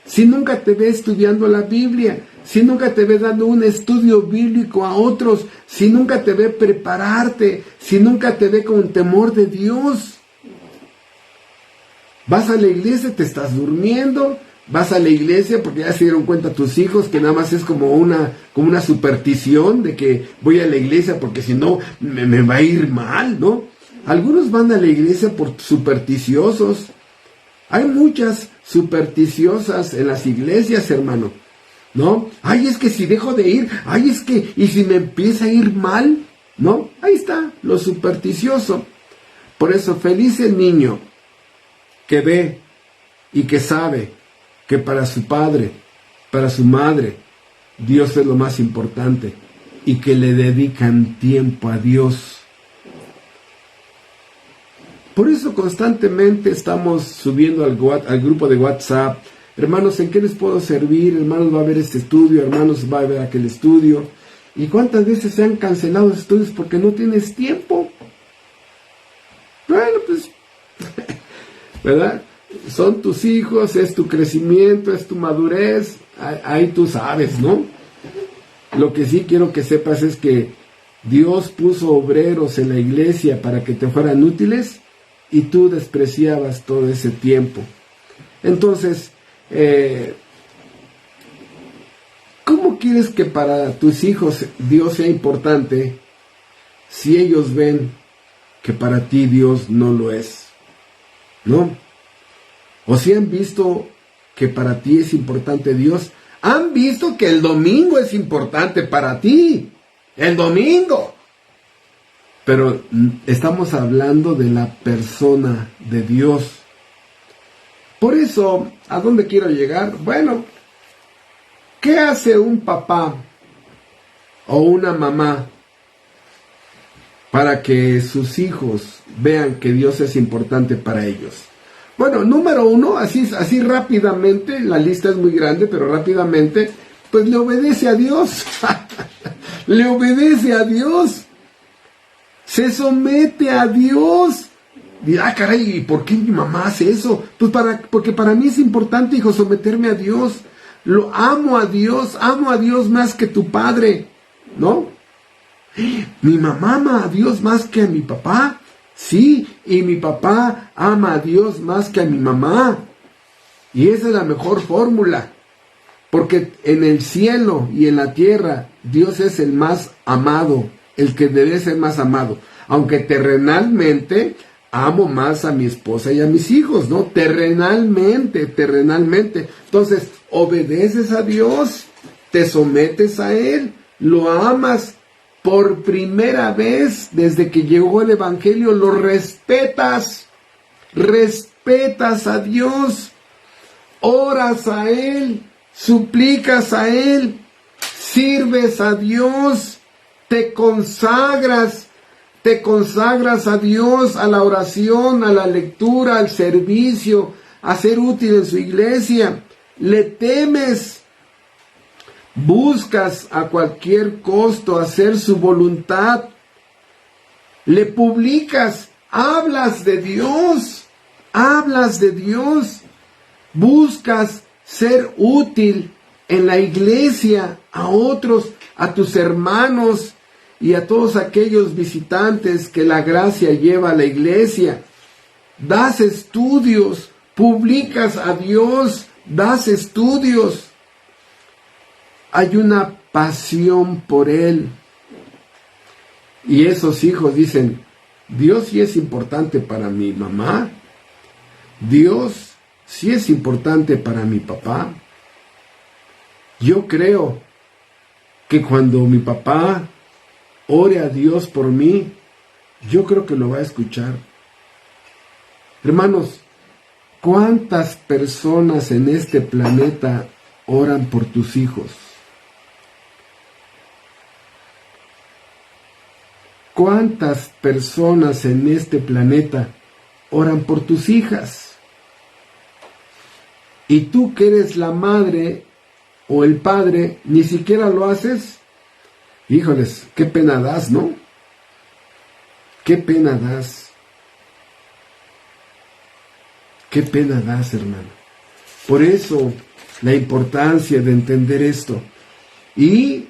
Speaker 1: Si nunca te ve estudiando la Biblia, si nunca te ve dando un estudio bíblico a otros, si nunca te ve prepararte, si nunca te ve con temor de Dios. Vas a la iglesia, te estás durmiendo, vas a la iglesia porque ya se dieron cuenta tus hijos que nada más es como una superstición de que voy a la iglesia porque si no me va a ir mal, ¿no? Algunos van a la iglesia por supersticiosos. Hay muchas supersticiosas en las iglesias, hermano, ¿no? Ay, es que si dejo de ir, ay, es que, y si me empieza a ir mal, ¿no? Ahí está, lo supersticioso. Por eso, feliz el niño que ve y que sabe que para su padre, para su madre, Dios es lo más importante y que le dedican tiempo a Dios. Por eso constantemente estamos subiendo al grupo de WhatsApp. Hermanos, ¿en qué les puedo servir? Hermanos, va a ver este estudio. Hermanos, va a ver aquel estudio. ¿Y cuántas veces se han cancelado estudios porque no tienes tiempo? Bueno, pues, ¿verdad? Son tus hijos, es tu crecimiento, es tu madurez. Ahí tú sabes, ¿no? Lo que sí quiero que sepas es que Dios puso obreros en la iglesia para que te fueran útiles. Y tú despreciabas todo ese tiempo. Entonces, ¿cómo quieres que para tus hijos Dios sea importante si ellos ven que para ti Dios no lo es? ¿No? O si han visto que para ti es importante Dios, han visto que el domingo es importante para ti. El domingo. Pero estamos hablando de la persona de Dios. Por eso, ¿a dónde quiero llegar? Bueno, ¿qué hace un papá o una mamá para que sus hijos vean que Dios es importante para ellos? Bueno, número uno, así rápidamente, la lista es muy grande, pero rápidamente, pues le obedece a Dios. Le obedece a Dios. Se somete a Dios. Dirá, caray, ¿y por qué mi mamá hace eso? Pues porque para mí es importante, hijo, someterme a Dios. Lo amo a Dios más que tu padre, ¿no? Mi mamá ama a Dios más que a mi papá. Sí, y mi papá ama a Dios más que a mi mamá. Y esa es la mejor fórmula. Porque en el cielo y en la tierra, Dios es el más amado, el que debe ser más amado. Aunque terrenalmente amo más a mi esposa y a mis hijos, ¿no? Terrenalmente. Entonces, obedeces a Dios, te sometes a Él, lo amas. Por primera vez desde que llegó el Evangelio, lo respetas a Dios, oras a Él, suplicas a Él, sirves a Dios, te consagras a Dios, a la oración, a la lectura, al servicio, a ser útil en su iglesia, le temes. Buscas a cualquier costo hacer su voluntad. Le publicas, hablas de Dios. Buscas ser útil en la iglesia a otros, a tus hermanos y a todos aquellos visitantes que la gracia lleva a la iglesia. Das estudios, publicas a Dios, das estudios. Hay una pasión por Él. Y esos hijos dicen, Dios sí es importante para mi mamá. Dios sí es importante para mi papá. Yo creo que cuando mi papá ore a Dios por mí, yo creo que lo va a escuchar. Hermanos, ¿cuántas personas en este planeta oran por tus hijos? ¿Cuántas personas en este planeta oran por tus hijas? Y tú que eres la madre o el padre, ni siquiera lo haces. Híjoles, qué pena das, ¿no? Qué pena das. Qué pena das, hermano. Por eso, la importancia de entender esto. Y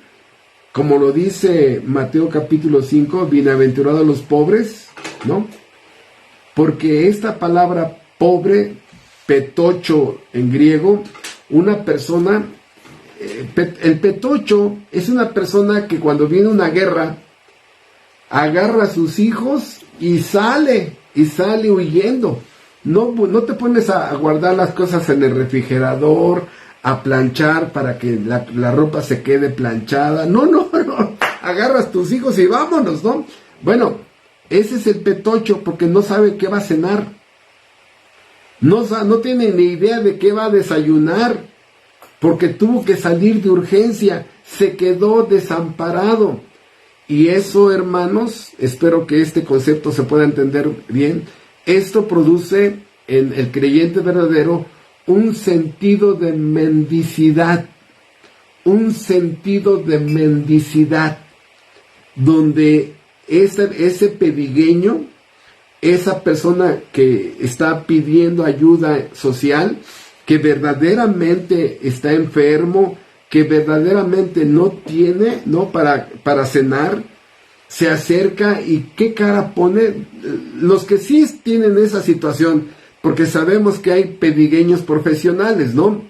Speaker 1: como lo dice Mateo capítulo 5, bienaventurados los pobres, ¿no? Porque esta palabra pobre, petocho en griego, una persona, el petocho es una persona que cuando viene una guerra, agarra a sus hijos y sale huyendo. No te pones a guardar las cosas en el refrigerador, a planchar para que la ropa se quede planchada. No. Agarras tus hijos y vámonos, ¿no? Bueno, ese es el petocho porque no sabe qué va a cenar. No tiene ni idea de qué va a desayunar porque tuvo que salir de urgencia. Se quedó desamparado. Y eso, hermanos, espero que este concepto se pueda entender bien. Esto produce en el creyente verdadero un sentido de mendicidad, donde ese pedigueño, esa persona que está pidiendo ayuda social, que verdaderamente está enfermo, que verdaderamente no tiene, ¿no?, para cenar, se acerca y qué cara pone. Los que sí tienen esa situación, porque sabemos que hay pedigueños profesionales, ¿no?,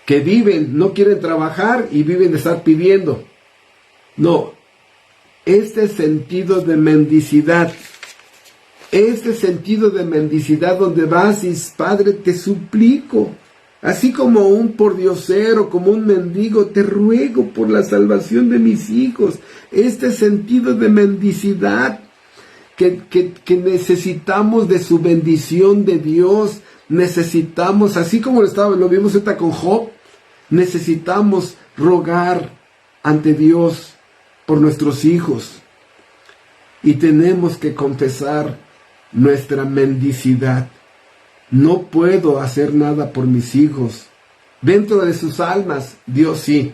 Speaker 1: que viven, no quieren trabajar y viven de estar pidiendo. No, este sentido de mendicidad donde vas y Padre, te suplico, así como un pordiosero, como un mendigo, te ruego por la salvación de mis hijos. Este sentido de mendicidad que necesitamos de su bendición de Dios, necesitamos, así como lo vimos ahorita con Job, necesitamos rogar ante Dios por nuestros hijos y tenemos que confesar nuestra mendicidad. No puedo hacer nada por mis hijos. Dentro de sus almas, Dios sí.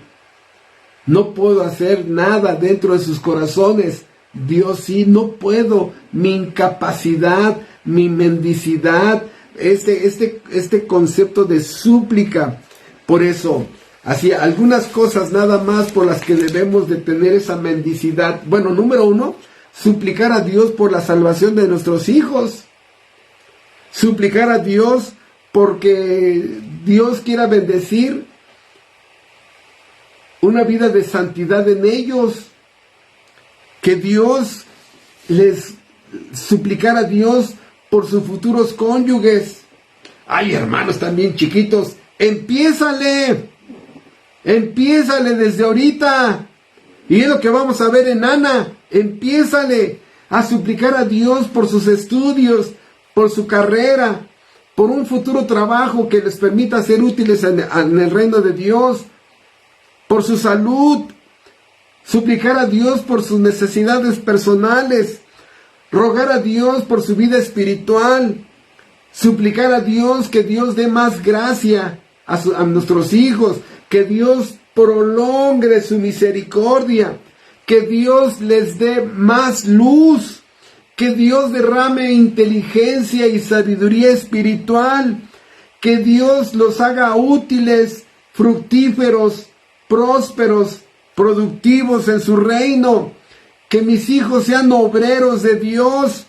Speaker 1: No puedo hacer nada dentro de sus corazones, Dios sí. No puedo. Mi incapacidad, mi mendicidad, este concepto de súplica. Por eso, así, algunas cosas nada más por las que debemos de tener esa mendicidad. Bueno, número 1, suplicar a Dios por la salvación de nuestros hijos. Suplicar a Dios porque Dios quiera bendecir una vida de santidad en ellos. Que Dios les suplicar a Dios por sus futuros cónyuges. Ay, hermanos también chiquitos, empiézale desde ahorita. Y es lo que vamos a ver en Ana. Empiézale a suplicar a Dios por sus estudios, por su carrera, por un futuro trabajo que les permita ser útiles en el reino de Dios, por su salud, suplicar a Dios por sus necesidades personales, rogar a Dios por su vida espiritual, suplicar a Dios que Dios dé más gracia a nuestros hijos, que Dios prolongue su misericordia, que Dios les dé más luz, que Dios derrame inteligencia y sabiduría espiritual, que Dios los haga útiles, fructíferos, prósperos, productivos en su reino, que mis hijos sean obreros de Dios,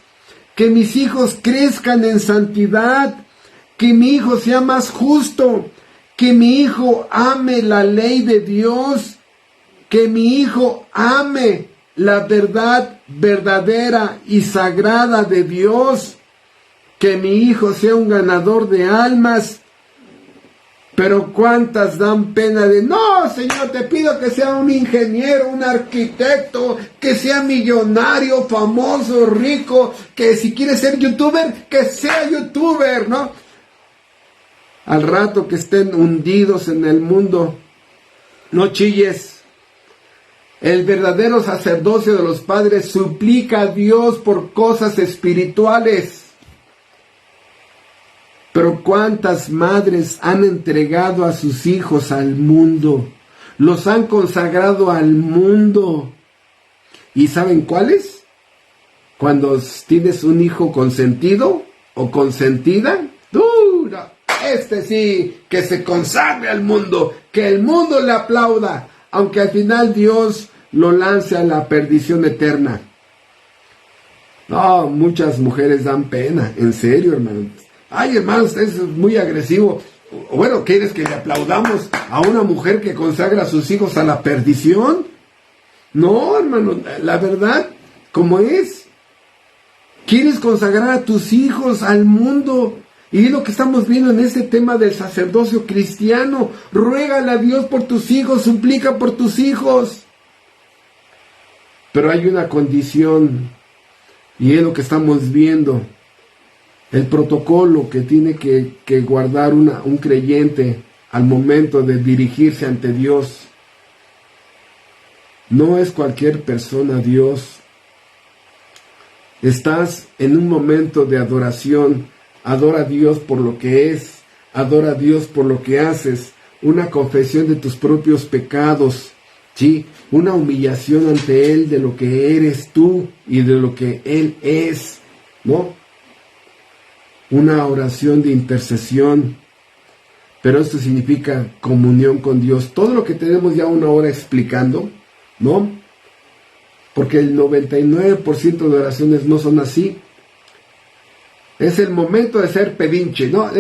Speaker 1: que mis hijos crezcan en santidad, que mi hijo sea más justo, que mi hijo ame la ley de Dios, que mi hijo ame la verdad verdadera y sagrada de Dios, que mi hijo sea un ganador de almas. Pero cuántas dan pena de, no, Señor, te pido que sea un ingeniero, un arquitecto, que sea millonario, famoso, rico, que si quiere ser youtuber, que sea youtuber, ¿no? Al rato que estén hundidos en el mundo, no chilles. El verdadero sacerdocio de los padres suplica a Dios por cosas espirituales. Pero cuántas madres han entregado a sus hijos al mundo, los han consagrado al mundo. ¿Y saben cuáles? Cuando tienes un hijo consentido o consentida, ¡dura! Este sí, que se consagre al mundo, que el mundo le aplauda, aunque al final Dios lo lance a la perdición eterna. No, muchas mujeres dan pena, en serio, hermanos. Ay, hermanos, es muy agresivo. Bueno, ¿quieres que le aplaudamos a una mujer que consagra a sus hijos a la perdición? No, hermano, la verdad, como es. ¿Quieres consagrar a tus hijos al mundo? Y es lo que estamos viendo en este tema del sacerdocio cristiano. Ruégale a Dios por tus hijos, suplica por tus hijos. Pero hay una condición, y es lo que estamos viendo. El protocolo que tiene que guardar un creyente al momento de dirigirse ante Dios. No es cualquier persona Dios. Estás en un momento de adoración. Adora a Dios por lo que es. Adora a Dios por lo que haces. Una confesión de tus propios pecados. ¿Sí? Una humillación ante Él de lo que eres tú y de lo que Él es. ¿No? Una oración de intercesión, pero esto significa comunión con Dios. Todo lo que tenemos ya una hora explicando, ¿no? Porque el 99% de oraciones no son así. Es el momento de ser pedinche, ¿no?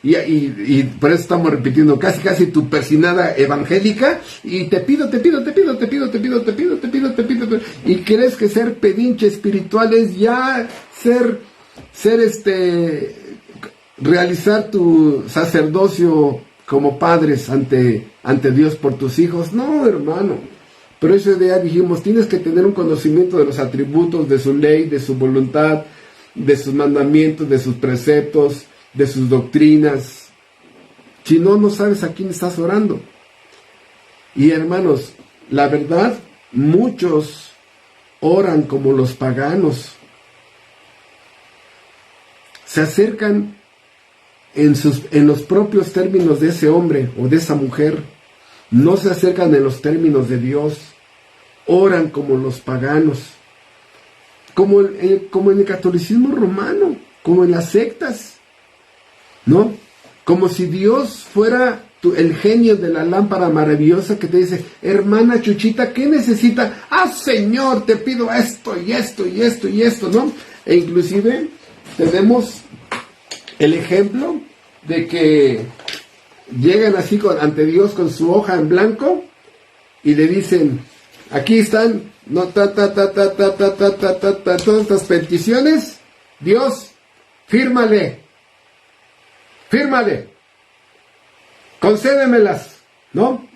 Speaker 1: Y por eso estamos repitiendo casi tu persinada evangélica, y te pido. Y crees que ser pedinche espiritual es ya realizar tu sacerdocio como padres ante Dios por tus hijos. No, hermano. Pero eso ya dijimos, tienes que tener un conocimiento de los atributos de su ley, de su voluntad, de sus mandamientos, de sus preceptos, de sus doctrinas. Si no, no sabes a quién estás orando. Y hermanos, la verdad, muchos oran como los paganos. Se acercan en los propios términos de ese hombre o de esa mujer. No se acercan en los términos de Dios. Oran como los paganos. Como en el catolicismo romano, como en las sectas, ¿no? Como si Dios fuera el genio de la lámpara maravillosa que te dice, hermana Chuchita, ¿qué necesita? Ah, Señor, te pido esto y esto y esto y esto, ¿no? E inclusive tenemos el ejemplo de que llegan así ante Dios con su hoja en blanco y le dicen, Aquí están, no, todas estas peticiones. Dios, fírmale, concédemelas, ¿no?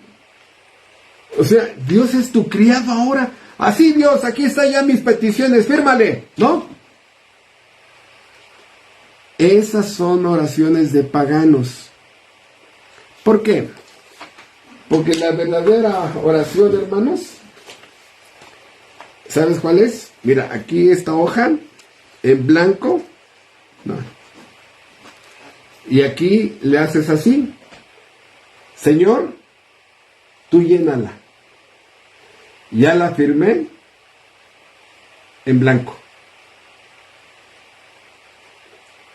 Speaker 1: O sea, Dios es tu criado ahora. Así, Dios, aquí están ya mis peticiones, fírmale, ¿no? Esas son oraciones de paganos. ¿Por qué? Porque la verdadera oración, hermanos, ¿sabes cuál es? Mira, aquí esta hoja en blanco, ¿no? Y aquí le haces así. Señor, tú llénala. Ya la firmé en blanco.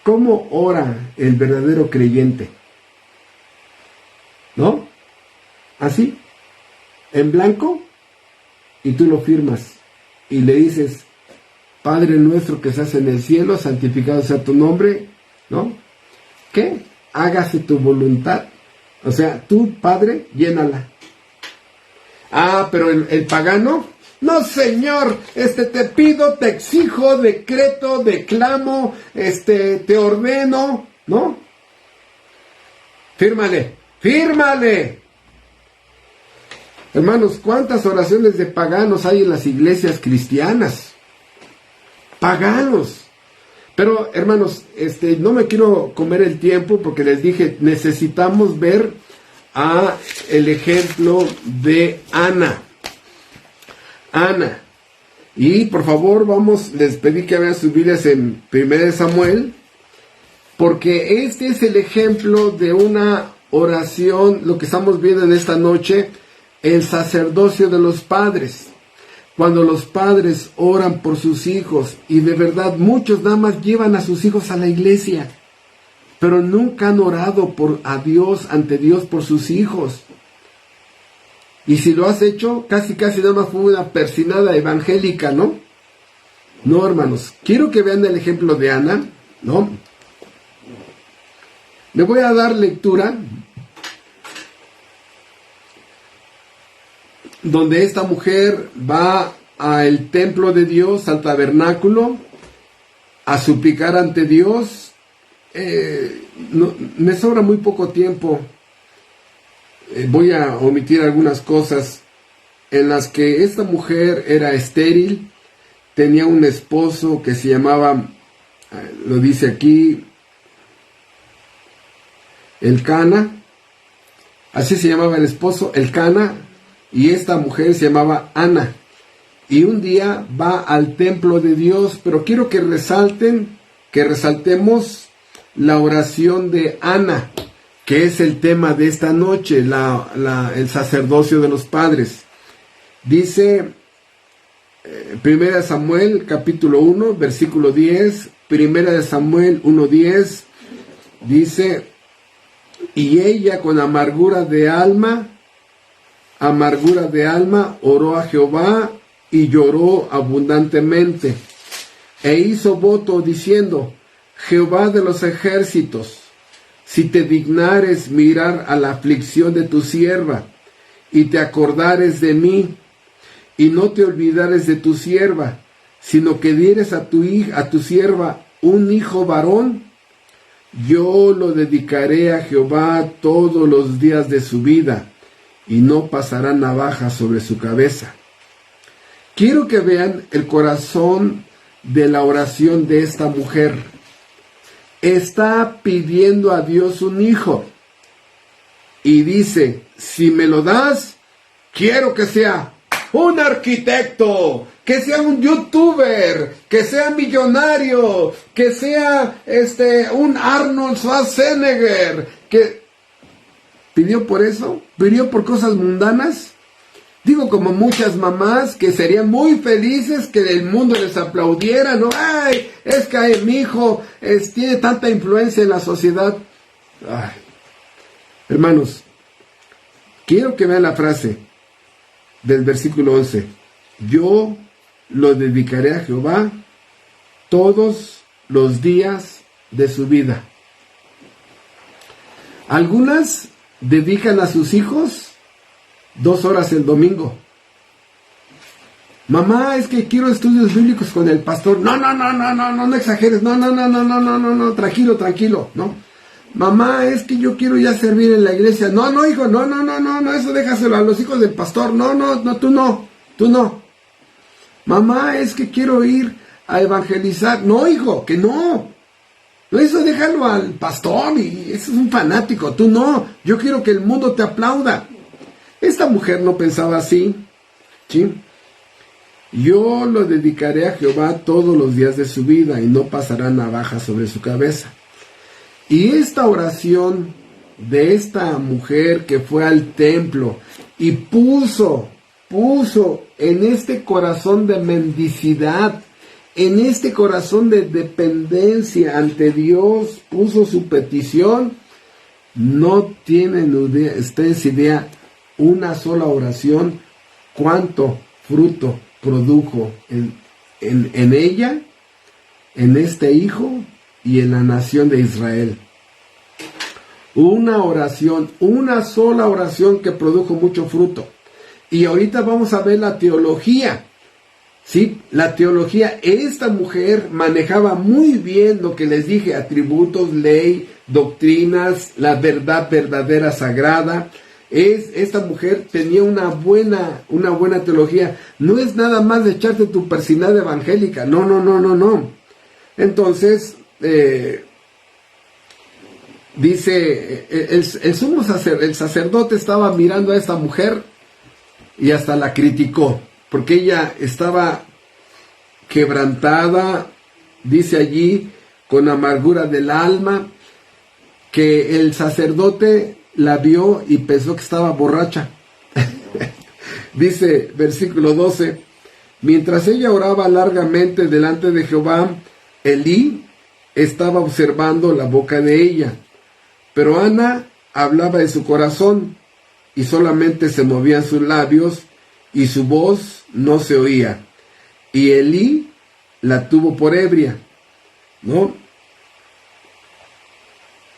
Speaker 1: ¿Cómo ora el verdadero creyente? ¿No? Así, en blanco, y tú lo firmas. Y le dices, Padre nuestro que estás en el cielo, santificado sea tu nombre, ¿no? ¿Qué? Hágase tu voluntad. O sea, tú, Padre, llénala. Ah, pero el pagano, no, Señor, te pido, te exijo, decreto, declamo, te ordeno, ¿no? Fírmale. Hermanos, ¿cuántas oraciones de paganos hay en las iglesias cristianas? Paganos. Pero, hermanos, no me quiero comer el tiempo porque les dije, necesitamos ver el ejemplo de Ana. Y por favor, les pedí que vean sus Biblias en 1 Samuel, porque este es el ejemplo de una oración, lo que estamos viendo en esta noche, el sacerdocio de los padres. Cuando los padres oran por sus hijos, y de verdad muchos nada más llevan a sus hijos a la iglesia, pero nunca han orado ante Dios por sus hijos. Y si lo has hecho, casi nada más fue una persinada evangélica, ¿no? No, hermanos, quiero que vean el ejemplo de Ana, ¿no? Le voy a dar lectura donde esta mujer va al templo de Dios, al tabernáculo, a suplicar ante Dios. Me sobra muy poco tiempo. Voy a omitir algunas cosas en las que esta mujer era estéril, tenía un esposo que se llamaba, lo dice aquí, Elcana, así se llamaba el esposo, Elcana, y esta mujer se llamaba Ana. Y un día va al templo de Dios, pero quiero que resaltemos la oración de Ana, que es el tema de esta noche, el sacerdocio de los padres. Dice 1 Samuel capítulo 1, versículo 10, 1 Samuel 1:10, dice, y ella con amargura de alma, oró a Jehová y lloró abundantemente, e hizo voto diciendo, Jehová de los ejércitos, si te dignares mirar a la aflicción de tu sierva, y te acordares de mí, y no te olvidares de tu sierva, sino que dieres a tu sierva un hijo varón, yo lo dedicaré a Jehová todos los días de su vida, y no pasará navaja sobre su cabeza. Quiero que vean el corazón de la oración de esta mujer. Está pidiendo a Dios un hijo y dice, si me lo das, quiero que sea un arquitecto, que sea un youtuber, que sea millonario, que sea un Arnold Schwarzenegger, que pidió por eso, pidió por cosas mundanas. Digo, como muchas mamás que serían muy felices que el mundo les aplaudiera, ¿no? ¡Ay! Es que mi hijo tiene tanta influencia en la sociedad. ¡Ay! Hermanos, quiero que vean la frase del versículo 11. Yo lo dedicaré a Jehová todos los días de su vida. Algunas dedican a sus hijos 2 horas el domingo. Mamá, es que quiero estudios bíblicos con el pastor. No exageres. No, tranquilo, ¿no? Mamá, es que yo quiero ya servir en la iglesia. No, hijo, no, eso déjaselo a los hijos del pastor. No, tú no. Mamá, es que quiero ir a evangelizar. No, hijo, que no. No, eso déjalo al pastor, y ese es un fanático. Tú no, yo quiero que el mundo te aplauda. Esta mujer no pensaba así, ¿sí? Yo lo dedicaré a Jehová todos los días de su vida, y no pasará navaja sobre su cabeza. Y esta oración de esta mujer que fue al templo y puso en este corazón de mendicidad, en este corazón de dependencia ante Dios, puso su petición. No tienen ustedes idea, una sola oración, cuánto fruto produjo en ella, en este hijo y en la nación de Israel. Una oración, una sola oración que produjo mucho fruto. Y ahorita vamos a ver la teología. Sí, la teología. Esta mujer manejaba muy bien lo que les dije: atributos, ley, doctrinas, la verdad verdadera sagrada. Esta mujer tenía una buena teología. No es nada más de echarte tu persinada evangélica. No. Entonces, dice, el sacerdote estaba mirando a esta mujer y hasta la criticó, porque ella estaba quebrantada, dice allí, con amargura del alma, que el sacerdote la vio y pensó que estaba borracha. Dice, versículo 12, mientras ella oraba largamente delante de Jehová, Elí estaba observando la boca de ella, pero Ana hablaba de su corazón, y solamente se movían sus labios, y su voz no se oía. Y Elí la tuvo por ebria, ¿no?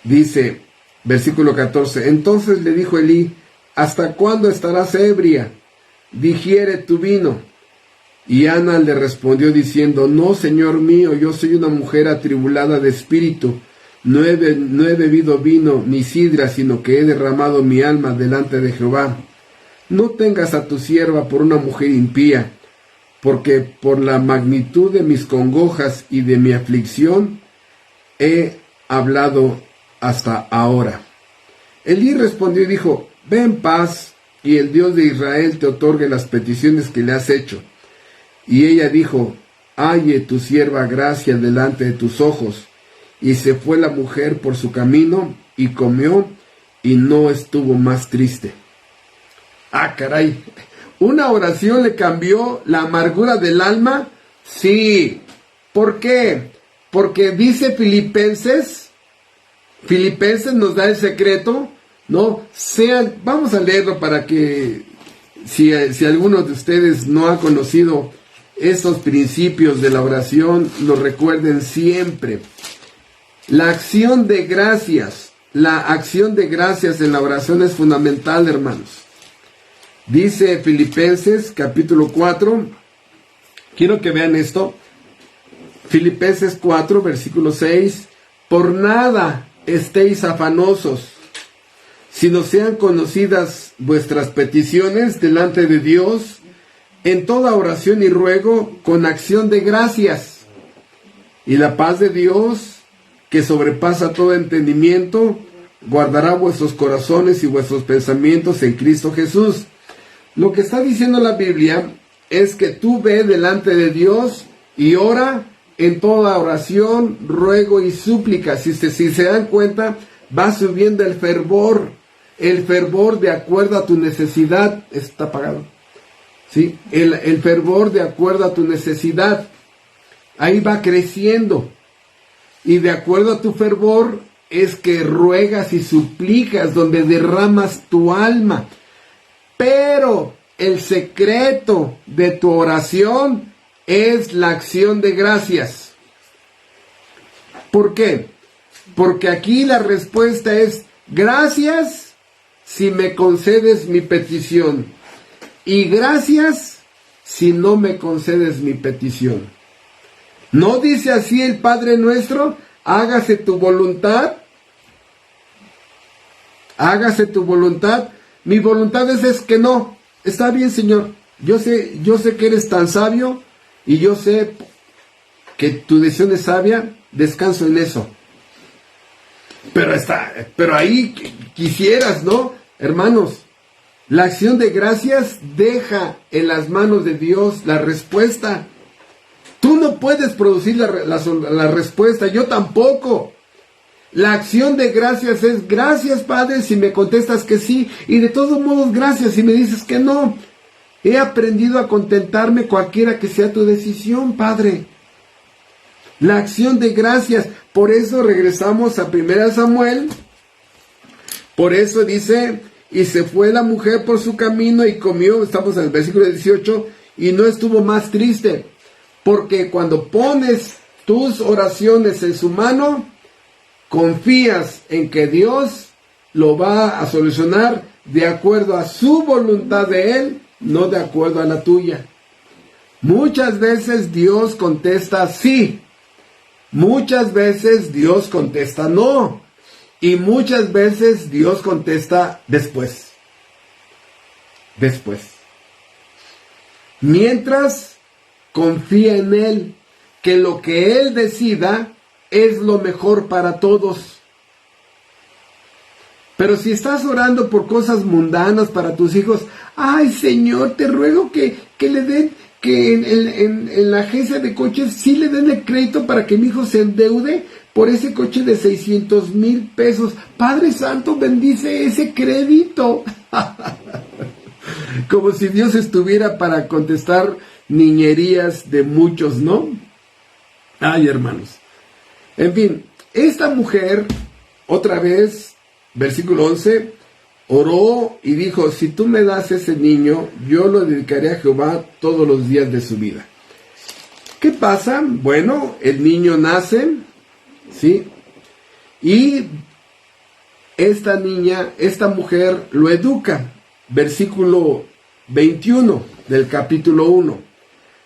Speaker 1: Dice, versículo 14, entonces le dijo Elí, ¿hasta cuándo estarás ebria? Digiere tu vino. Y Ana le respondió diciendo, no, señor mío, yo soy una mujer atribulada de espíritu. No he bebido vino ni sidra, sino que he derramado mi alma delante de Jehová. No tengas a tu sierva por una mujer impía, porque por la magnitud de mis congojas y de mi aflicción he hablado hasta ahora. Elí respondió y dijo, ve en paz, y el Dios de Israel te otorgue las peticiones que le has hecho. Y ella dijo, halle tu sierva gracia delante de tus ojos. Y se fue la mujer por su camino, y comió, y no estuvo más triste. Ah, caray, ¿una oración le cambió la amargura del alma? Sí. ¿Por qué? Porque dice Filipenses nos da el secreto, ¿no? Vamos a leerlo para que, si alguno de ustedes no ha conocido estos principios de la oración, lo recuerden siempre. La acción de gracias en la oración es fundamental, hermanos. Dice Filipenses capítulo 4, quiero que vean esto, Filipenses 4, versículo 6, por nada estéis afanosos, sino sean conocidas vuestras peticiones delante de Dios, en toda oración y ruego, con acción de gracias. Y la paz de Dios, que sobrepasa todo entendimiento, guardará vuestros corazones y vuestros pensamientos en Cristo Jesús. Lo que está diciendo la Biblia es que tú ve delante de Dios y ora en toda oración, ruego y súplica. Si se dan cuenta, va subiendo el fervor de acuerdo a tu necesidad. Está apagado. ¿Sí? El fervor de acuerdo a tu necesidad. Ahí va creciendo. Y de acuerdo a tu fervor es que ruegas y suplicas, donde derramas tu alma. Pero el secreto de tu oración es la acción de gracias. ¿Por qué? Porque aquí la respuesta es, gracias si me concedes mi petición. Y gracias si no me concedes mi petición. ¿No dice así el Padre nuestro? Hágase tu voluntad. Hágase tu voluntad. Mi voluntad es que no. Está bien, Señor. Yo sé que eres tan sabio y yo sé que tu decisión es sabia. Descanso en eso. Pero ahí quisieras, ¿no? Hermanos, la acción de gracias deja en las manos de Dios la respuesta. Tú no puedes producir la respuesta, yo tampoco. La acción de gracias es: gracias, Padre, si me contestas que sí, y de todos modos gracias si me dices que no. He aprendido a contentarme cualquiera que sea tu decisión, Padre. La acción de gracias. Por eso regresamos a 1 Samuel. Por eso dice: y se fue la mujer por su camino y comió, estamos en el versículo 18, y no estuvo más triste. Porque cuando pones tus oraciones en su mano, confías en que Dios lo va a solucionar de acuerdo a su voluntad de Él, no de acuerdo a la tuya. Muchas veces Dios contesta sí. Muchas veces Dios contesta no. Y muchas veces Dios contesta después. Después. Mientras confía en Él, que lo que Él decida es lo mejor para todos. Pero si estás orando por cosas mundanas para tus hijos: ay, Señor, te ruego que le den, que en la agencia de coches sí le den el crédito para que mi hijo se endeude por ese coche de 600,000 pesos. Padre Santo, bendice ese crédito. Como si Dios estuviera para contestar niñerías de muchos, ¿no? Ay, hermanos. En fin, esta mujer, otra vez, versículo 11, oró y dijo: si tú me das ese niño, yo lo dedicaré a Jehová todos los días de su vida. ¿Qué pasa? Bueno, el niño nace, ¿sí? Y esta niña, esta mujer lo educa. Versículo 21 del capítulo 1.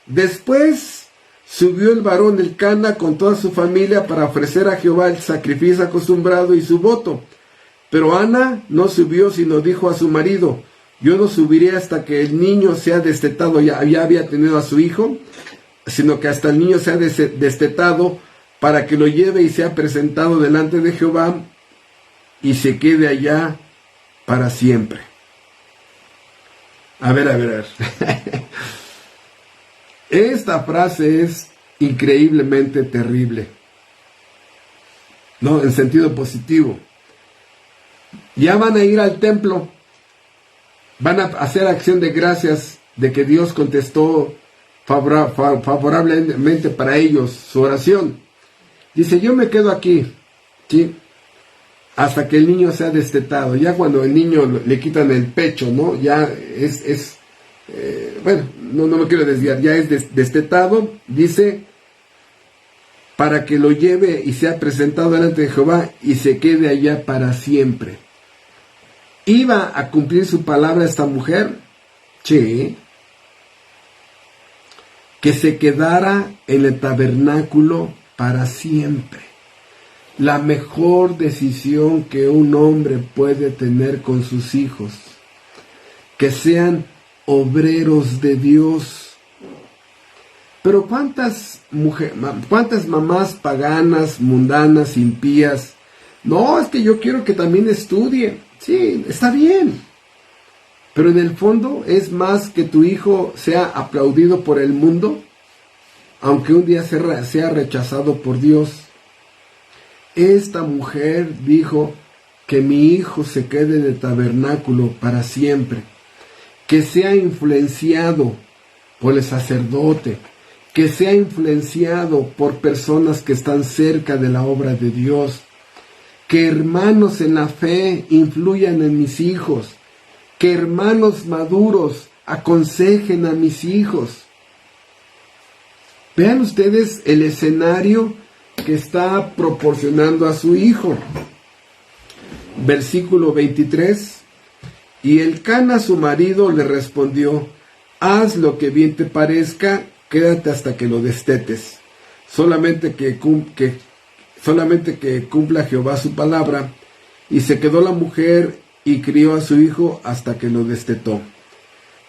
Speaker 1: Después subió el varón Elcana con toda su familia para ofrecer a Jehová el sacrificio acostumbrado y su voto. Pero Ana no subió, sino dijo a su marido: yo no subiré hasta que el niño sea destetado. Ya había tenido a su hijo, sino que hasta el niño sea destetado, para que lo lleve y sea presentado delante de Jehová y se quede allá para siempre. A ver. Esta frase es increíblemente terrible, ¿no? En sentido positivo. Ya van a ir al templo, van a hacer acción de gracias de que Dios contestó favorablemente para ellos su oración. Dice: yo me quedo aquí, ¿sí?, hasta que el niño sea destetado. Ya cuando el niño le quitan el pecho, ¿no? Ya bueno, no me quiero desviar, ya es destetado, dice, para que lo lleve y sea presentado delante de Jehová y se quede allá para siempre. ¿Iba a cumplir su palabra esta mujer? Sí. Que se quedara en el tabernáculo para siempre. La mejor decisión que un hombre puede tener con sus hijos. Que sean obreros de Dios. Pero ¿cuántas mamás paganas, mundanas, impías? No, es que yo quiero que también estudie. Sí, está bien. Pero en el fondo es más que tu hijo sea aplaudido por el mundo, aunque un día sea rechazado por Dios. Esta mujer dijo: que mi hijo se quede en el tabernáculo para siempre, que sea influenciado por el sacerdote, que sea influenciado por personas que están cerca de la obra de Dios, que hermanos en la fe influyan en mis hijos, que hermanos maduros aconsejen a mis hijos. Vean ustedes el escenario que está proporcionando a su hijo. Versículo 23. Y Elcana su marido le respondió: haz lo que bien te parezca, quédate hasta que lo destetes. Solamente que cumpla Jehová su palabra. Y se quedó la mujer y crió a su hijo hasta que lo destetó.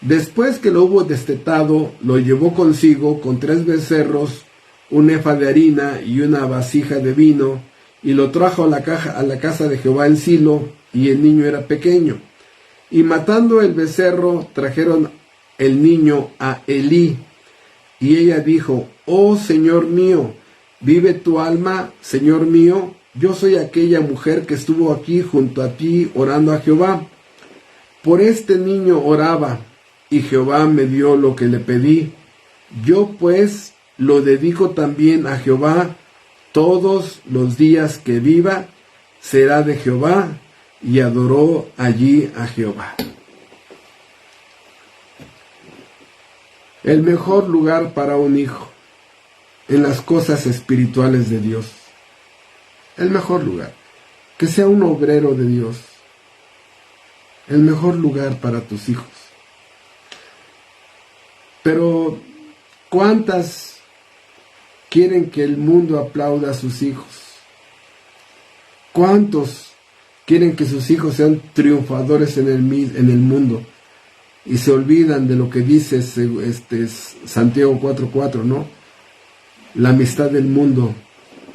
Speaker 1: Después que lo hubo destetado, lo llevó consigo con 3 becerros, un efa de harina y una vasija de vino, y lo trajo a la casa de Jehová en Silo, y el niño era pequeño. Y matando el becerro, trajeron el niño a Elí. Y ella dijo: Oh Señor mío, vive tu alma, Señor mío, yo soy aquella mujer que estuvo aquí junto a ti orando a Jehová. Por este niño oraba, y Jehová me dio lo que le pedí. Yo pues lo dedico también a Jehová, todos los días que viva será de Jehová. Y adoró allí a Jehová. El mejor lugar para un hijo en las cosas espirituales de Dios. El mejor lugar. Que sea un obrero de Dios. El mejor lugar para tus hijos. Pero, ¿cuántas quieren que el mundo aplauda a sus hijos? ¿Cuántos quieren que sus hijos sean triunfadores en el mundo? Y se olvidan de lo que dice Santiago 4:4, ¿no? La amistad del mundo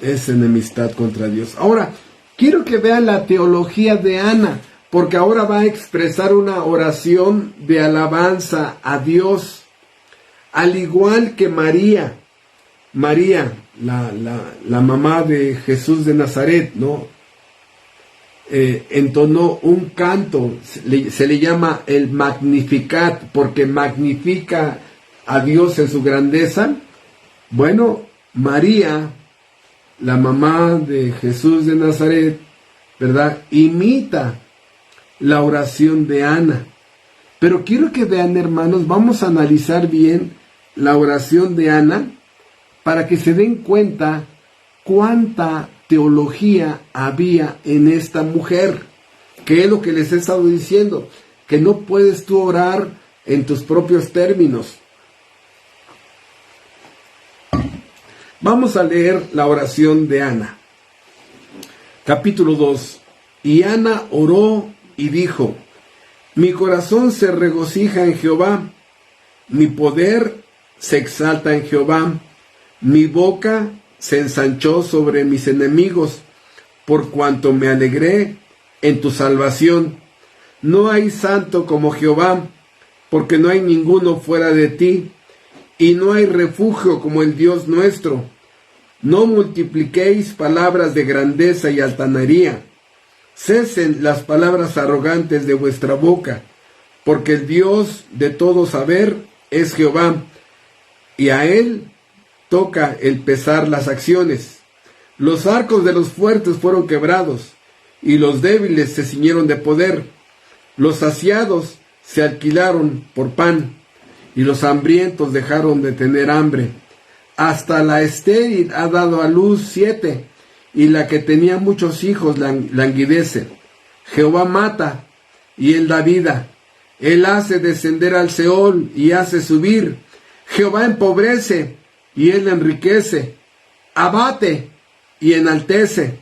Speaker 1: es enemistad contra Dios. Ahora, quiero que vean la teología de Ana, porque ahora va a expresar una oración de alabanza a Dios, al igual que María, la mamá de Jesús de Nazaret, ¿no? Entonó un canto, se le llama el Magnificat, porque magnifica a Dios en su grandeza. Bueno, María, la mamá de Jesús de Nazaret, ¿verdad?, imita la oración de Ana. Pero quiero que vean, hermanos, vamos a analizar bien la oración de Ana para que se den cuenta cuánta teología había en esta mujer, que es lo que les he estado diciendo, que no puedes tú orar en tus propios términos. Vamos a leer la oración de Ana. Capítulo 2. Y Ana oró y dijo: Mi corazón se regocija en Jehová, mi poder se exalta en Jehová, mi boca se ensanchó sobre mis enemigos, por cuanto me alegré en tu salvación. No hay santo como Jehová, porque no hay ninguno fuera de ti, y no hay refugio como el Dios nuestro. No multipliquéis palabras de grandeza y altanería. Cesen las palabras arrogantes de vuestra boca, porque el Dios de todo saber es Jehová, y a él toca el pesar las acciones. Los arcos de los fuertes fueron quebrados, y los débiles se ciñeron de poder. Los saciados se alquilaron por pan, y los hambrientos dejaron de tener hambre. Hasta la estéril ha dado a luz 7, y la que tenía muchos hijos languidece. Jehová mata, y él da vida. Él hace descender al Seol, y hace subir. Jehová empobrece, y él enriquece. Abate, y enaltece.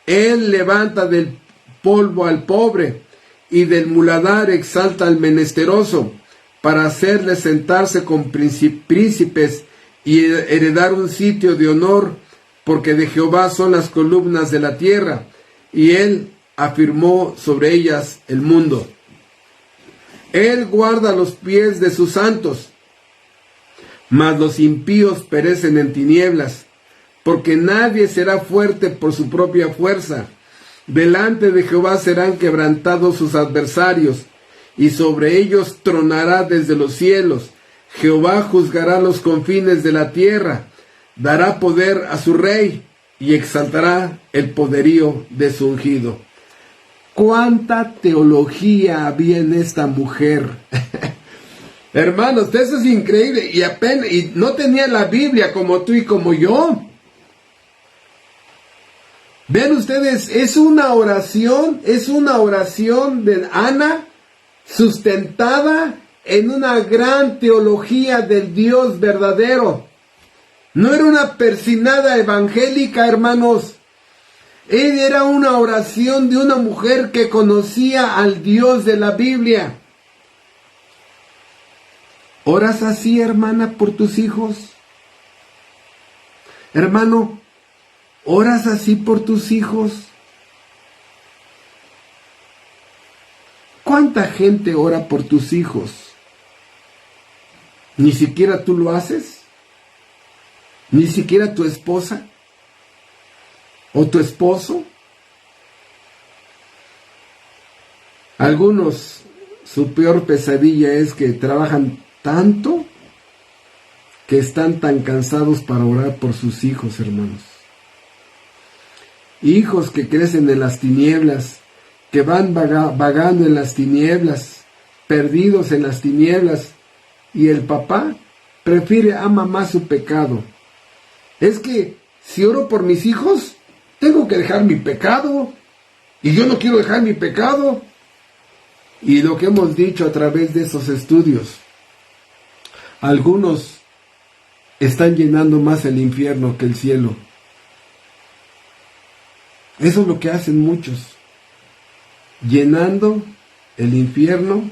Speaker 1: Él levanta del polvo al pobre, y del muladar exalta al menesteroso, para hacerle sentarse con príncipes y heredar un sitio de honor, porque de Jehová son las columnas de la tierra, y él afirmó sobre ellas el mundo. Él guarda los pies de sus santos, mas los impíos perecen en tinieblas, porque nadie será fuerte por su propia fuerza. Delante de Jehová serán quebrantados sus adversarios, y sobre ellos tronará desde los cielos. Jehová juzgará los confines de la tierra, dará poder a su rey, y exaltará el poderío de su ungido. ¿Cuánta teología había en esta mujer? Hermanos, eso es increíble, y no tenía la Biblia como tú y como yo. Vean ustedes, es una oración de Ana sustentada en una gran teología del Dios verdadero. No era una persinada evangélica, hermanos. Era una oración de una mujer que conocía al Dios de la Biblia. ¿Oras así, hermana, por tus hijos? Hermano, ¿oras así por tus hijos? ¿Cuánta gente ora por tus hijos? ¿Ni siquiera tú lo haces? ¿Ni siquiera tu esposa? ¿O tu esposo? Algunos, su peor pesadilla es que trabajan tanto que están tan cansados para orar por sus hijos, hermanos. Hijos que crecen en las tinieblas, que van vagando en las tinieblas, perdidos en las tinieblas, y el papá ama más su pecado. Es que si oro por mis hijos, tengo que dejar mi pecado, y yo no quiero dejar mi pecado. Y lo que hemos dicho a través de esos estudios, algunos están llenando más el infierno que el cielo. Eso es lo que hacen muchos, llenando el infierno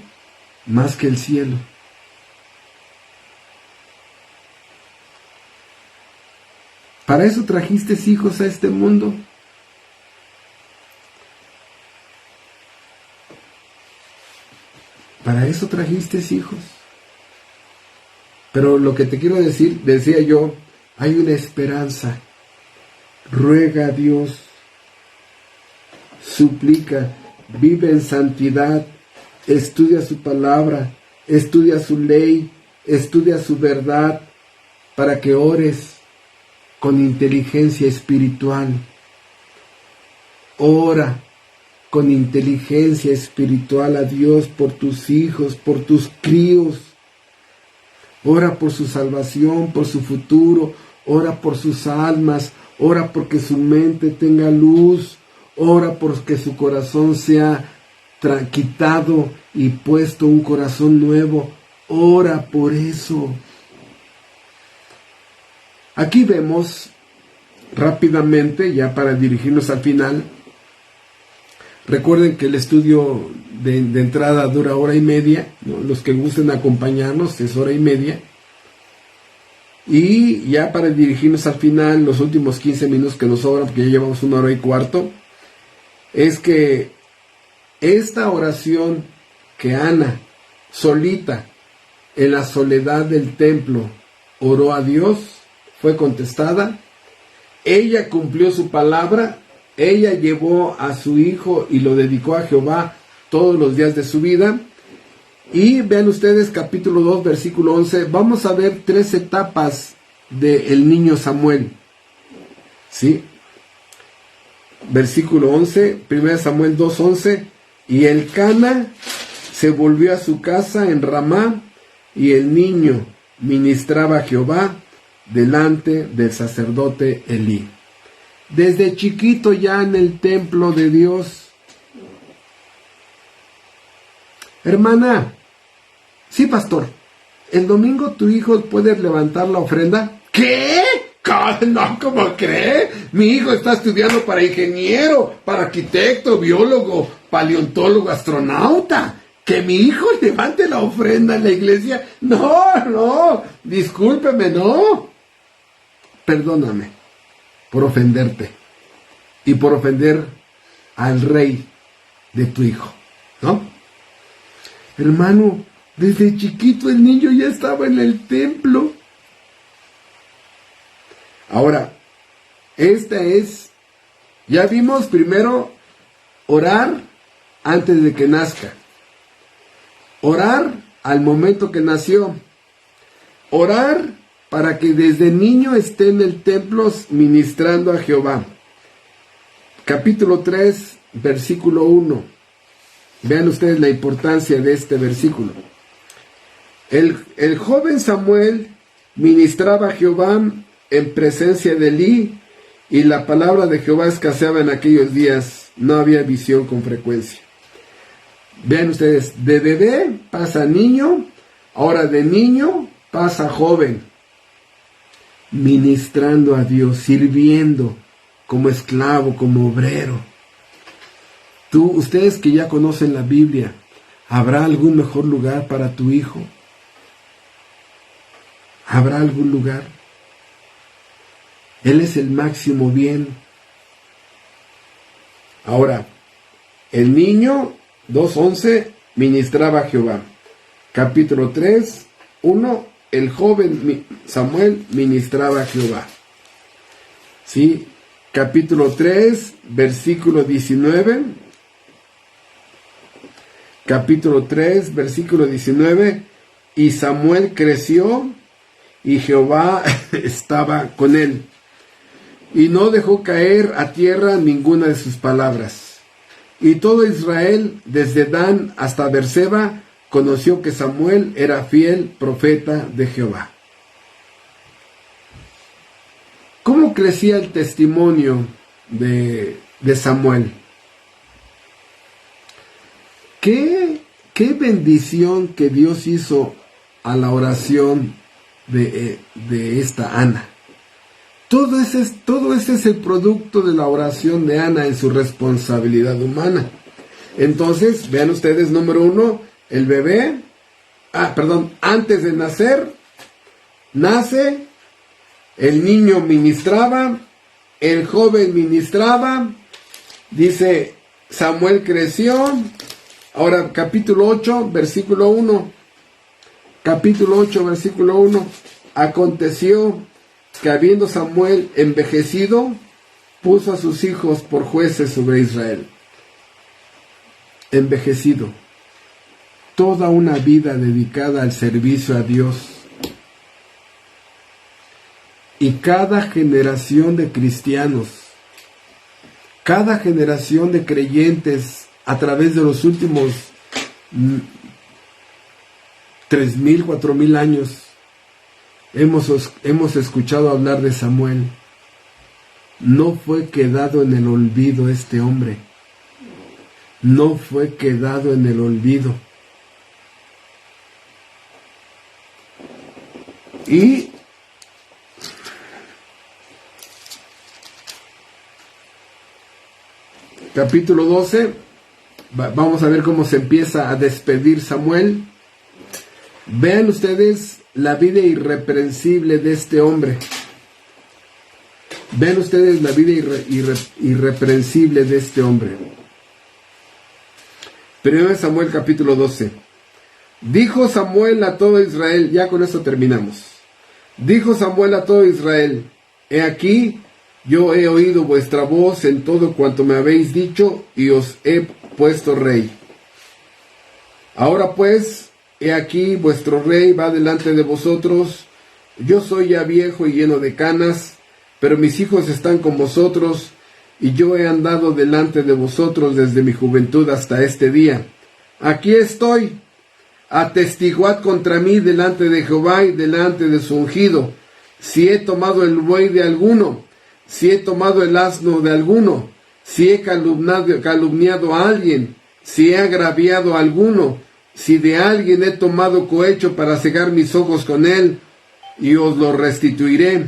Speaker 1: más que el cielo. ¿Para eso trajiste hijos a este mundo? ¿Para eso trajiste hijos? Pero lo que te quiero decir, decía yo, hay una esperanza. Ruega a Dios, suplica, vive en santidad, estudia su palabra, estudia su ley, estudia su verdad, para que ores con inteligencia espiritual. Ora con inteligencia espiritual a Dios por tus hijos, por tus críos. Ora por su salvación, por su futuro. Ora por sus almas. Ora porque su mente tenga luz. Ora porque su corazón sea quitado y puesto un corazón nuevo. Ora por eso. Aquí vemos rápidamente, ya para dirigirnos al final, recuerden que el estudio de entrada dura 1:30, ¿no? Los que gusten acompañarnos es 1:30. Y ya para dirigirnos al final, los últimos 15 minutos que nos sobran, porque ya llevamos 1:15, es que esta oración que Ana, solita, en la soledad del templo, oró a Dios, fue contestada. Ella cumplió su palabra. Ella llevó a su hijo y lo dedicó a Jehová todos los días de su vida. Y vean ustedes capítulo 2, versículo 11. Vamos a ver 3 etapas del niño Samuel. ¿Sí? Versículo 11, 1 Samuel 2:11. Y Elcana se volvió a su casa en Ramá, y el niño ministraba a Jehová delante del sacerdote Elí. Desde chiquito ya en el templo de Dios. Hermana, sí, pastor, ¿el domingo tu hijo puede levantar la ofrenda? ¿Qué? No, ¿cómo cree? Mi hijo está estudiando para ingeniero, para arquitecto, biólogo, paleontólogo, astronauta. ¿Que mi hijo levante la ofrenda en la iglesia? No, discúlpeme, no. Perdóname por ofenderte y por ofender al rey de tu hijo, ¿no? Hermano, desde chiquito el niño ya estaba en el templo. Ahora, ya vimos primero orar antes de que nazca, orar al momento que nació, orar para que desde niño esté en el templo ministrando a Jehová. Capítulo 3, versículo 1. Vean ustedes la importancia de este versículo. El joven Samuel ministraba a Jehová en presencia de Elí, y la palabra de Jehová escaseaba en aquellos días. No había visión con frecuencia. Vean ustedes, de bebé pasa a niño, Ahora de niño pasa a joven, ministrando a Dios, sirviendo como esclavo, como obrero. Ustedes que ya conocen la Biblia, ¿habrá algún mejor lugar para tu hijo? ¿Habrá algún lugar? Él es el máximo bien. Ahora, el niño, 2:11, ministraba a Jehová. Capítulo 3, 1, el joven Samuel ministraba a Jehová. ¿Sí? Capítulo 3, versículo 19. Capítulo 3, versículo 19. Y Samuel creció y Jehová estaba con él. Y no dejó caer a tierra ninguna de sus palabras. Y todo Israel, desde Dan hasta Berseba, conoció que Samuel era fiel profeta de Jehová. ¿Cómo crecía el testimonio de Samuel? ¿Qué bendición que Dios hizo a la oración de esta Ana? Todo ese es el producto de la oración de Ana en su responsabilidad humana. Entonces, vean ustedes, número 1, el bebé, antes de nacer, nace, el niño ministraba, el joven ministraba, dice, Samuel creció. Ahora, capítulo 8, versículo 1. Capítulo 8, versículo 1. Aconteció que habiendo Samuel envejecido, puso a sus hijos por jueces sobre Israel. Envejecido. Toda una vida dedicada al servicio a Dios. Y cada generación de cristianos, cada generación de creyentes a través de los últimos 3,000, 4,000 años, hemos escuchado hablar de Samuel. No fue quedado en el olvido este hombre. No fue quedado en el olvido. Y capítulo 12, vamos a ver cómo se empieza a despedir Samuel. Vean ustedes la vida irreprensible de este hombre. Vean ustedes la vida irreprensible de este hombre. 1 Samuel capítulo 12. Dijo Samuel a todo Israel, ya con esto terminamos. Dijo Samuel a todo Israel, he aquí, yo he oído vuestra voz en todo cuanto me habéis dicho, y os he puesto rey. Ahora pues, he aquí, vuestro rey va delante de vosotros. Yo soy ya viejo y lleno de canas, pero mis hijos están con vosotros, y yo he andado delante de vosotros desde mi juventud hasta este día. Aquí estoy. Atestiguad contra mí delante de Jehová y delante de su ungido, si he tomado el buey de alguno, si he tomado el asno de alguno, si he calumniado a alguien, si he agraviado a alguno, si de alguien he tomado cohecho para cegar mis ojos con él, y os lo restituiré.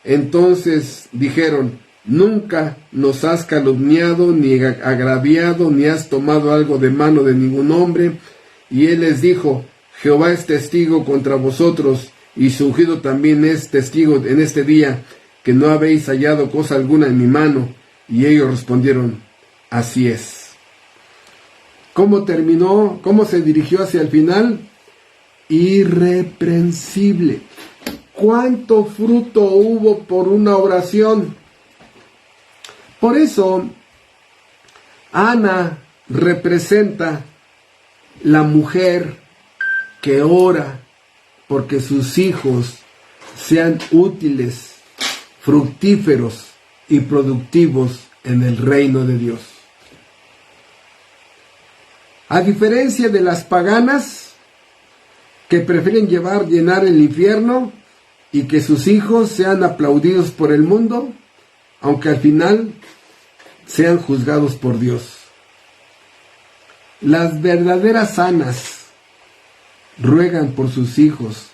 Speaker 1: Entonces dijeron, nunca nos has calumniado, ni agraviado, ni has tomado algo de mano de ningún hombre. Y él les dijo, Jehová es testigo contra vosotros, y su ungido también es testigo en este día, que no habéis hallado cosa alguna en mi mano. Y ellos respondieron, así es. ¿Cómo terminó? ¿Cómo se dirigió hacia el final? Irreprensible. ¿Cuánto fruto hubo por una oración? Por eso, Ana representa la mujer que ora porque sus hijos sean útiles, fructíferos y productivos en el reino de Dios. A diferencia de las paganas que prefieren llenar el infierno y que sus hijos sean aplaudidos por el mundo, aunque al final sean juzgados por Dios. Las verdaderas Anas ruegan por sus hijos,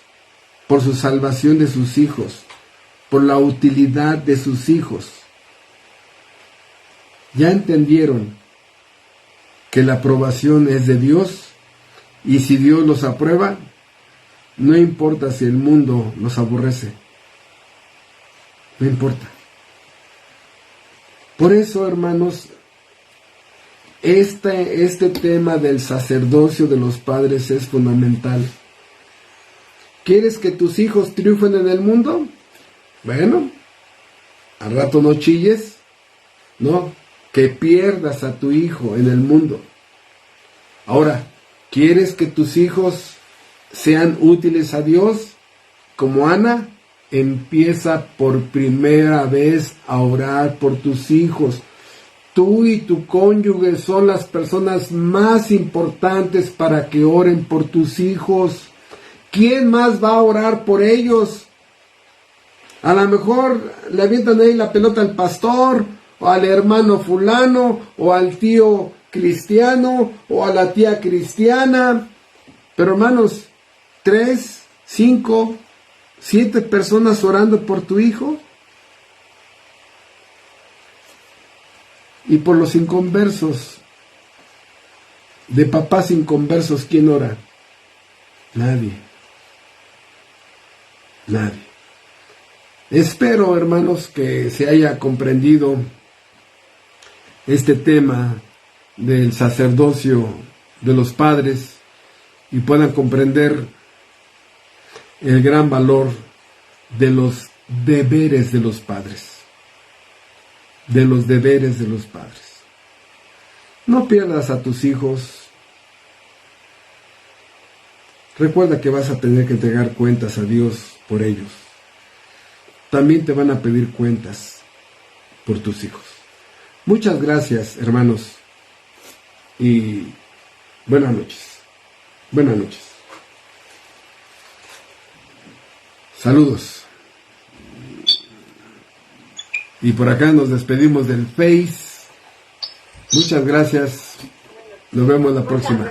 Speaker 1: por su salvación de sus hijos, por la utilidad de sus hijos. Ya entendieron que la aprobación es de Dios, y si Dios los aprueba, no importa si el mundo los aborrece, no importa. Por eso, hermanos, este tema del sacerdocio de los padres es fundamental. ¿Quieres que tus hijos triunfen en el mundo? Bueno, al rato no chilles, no, que pierdas a tu hijo en el mundo. Ahora, ¿quieres que tus hijos sean útiles a Dios? Como Ana, empieza por primera vez a orar por tus hijos. Tú y tu cónyuge son las personas más importantes para que oren por tus hijos. ¿Quién más va a orar por ellos? A lo mejor le avientan ahí la pelota al pastor, o al hermano fulano, o al tío cristiano, o a la tía cristiana. Pero hermanos, 3, 5, 7 personas orando por tu hijo. Y por los inconversos, de papás inconversos, ¿quién ora? Nadie. Nadie. Espero, hermanos, que se haya comprendido este tema del sacerdocio de los padres y puedan comprender el gran valor de los deberes de los padres. De los deberes de los padres. No pierdas a tus hijos. Recuerda que vas a tener que entregar cuentas a Dios por ellos. También te van a pedir cuentas por tus hijos. Muchas gracias, hermanos, y buenas noches. Buenas noches. Saludos. Y por acá nos despedimos del Face. Muchas gracias. Nos vemos la próxima.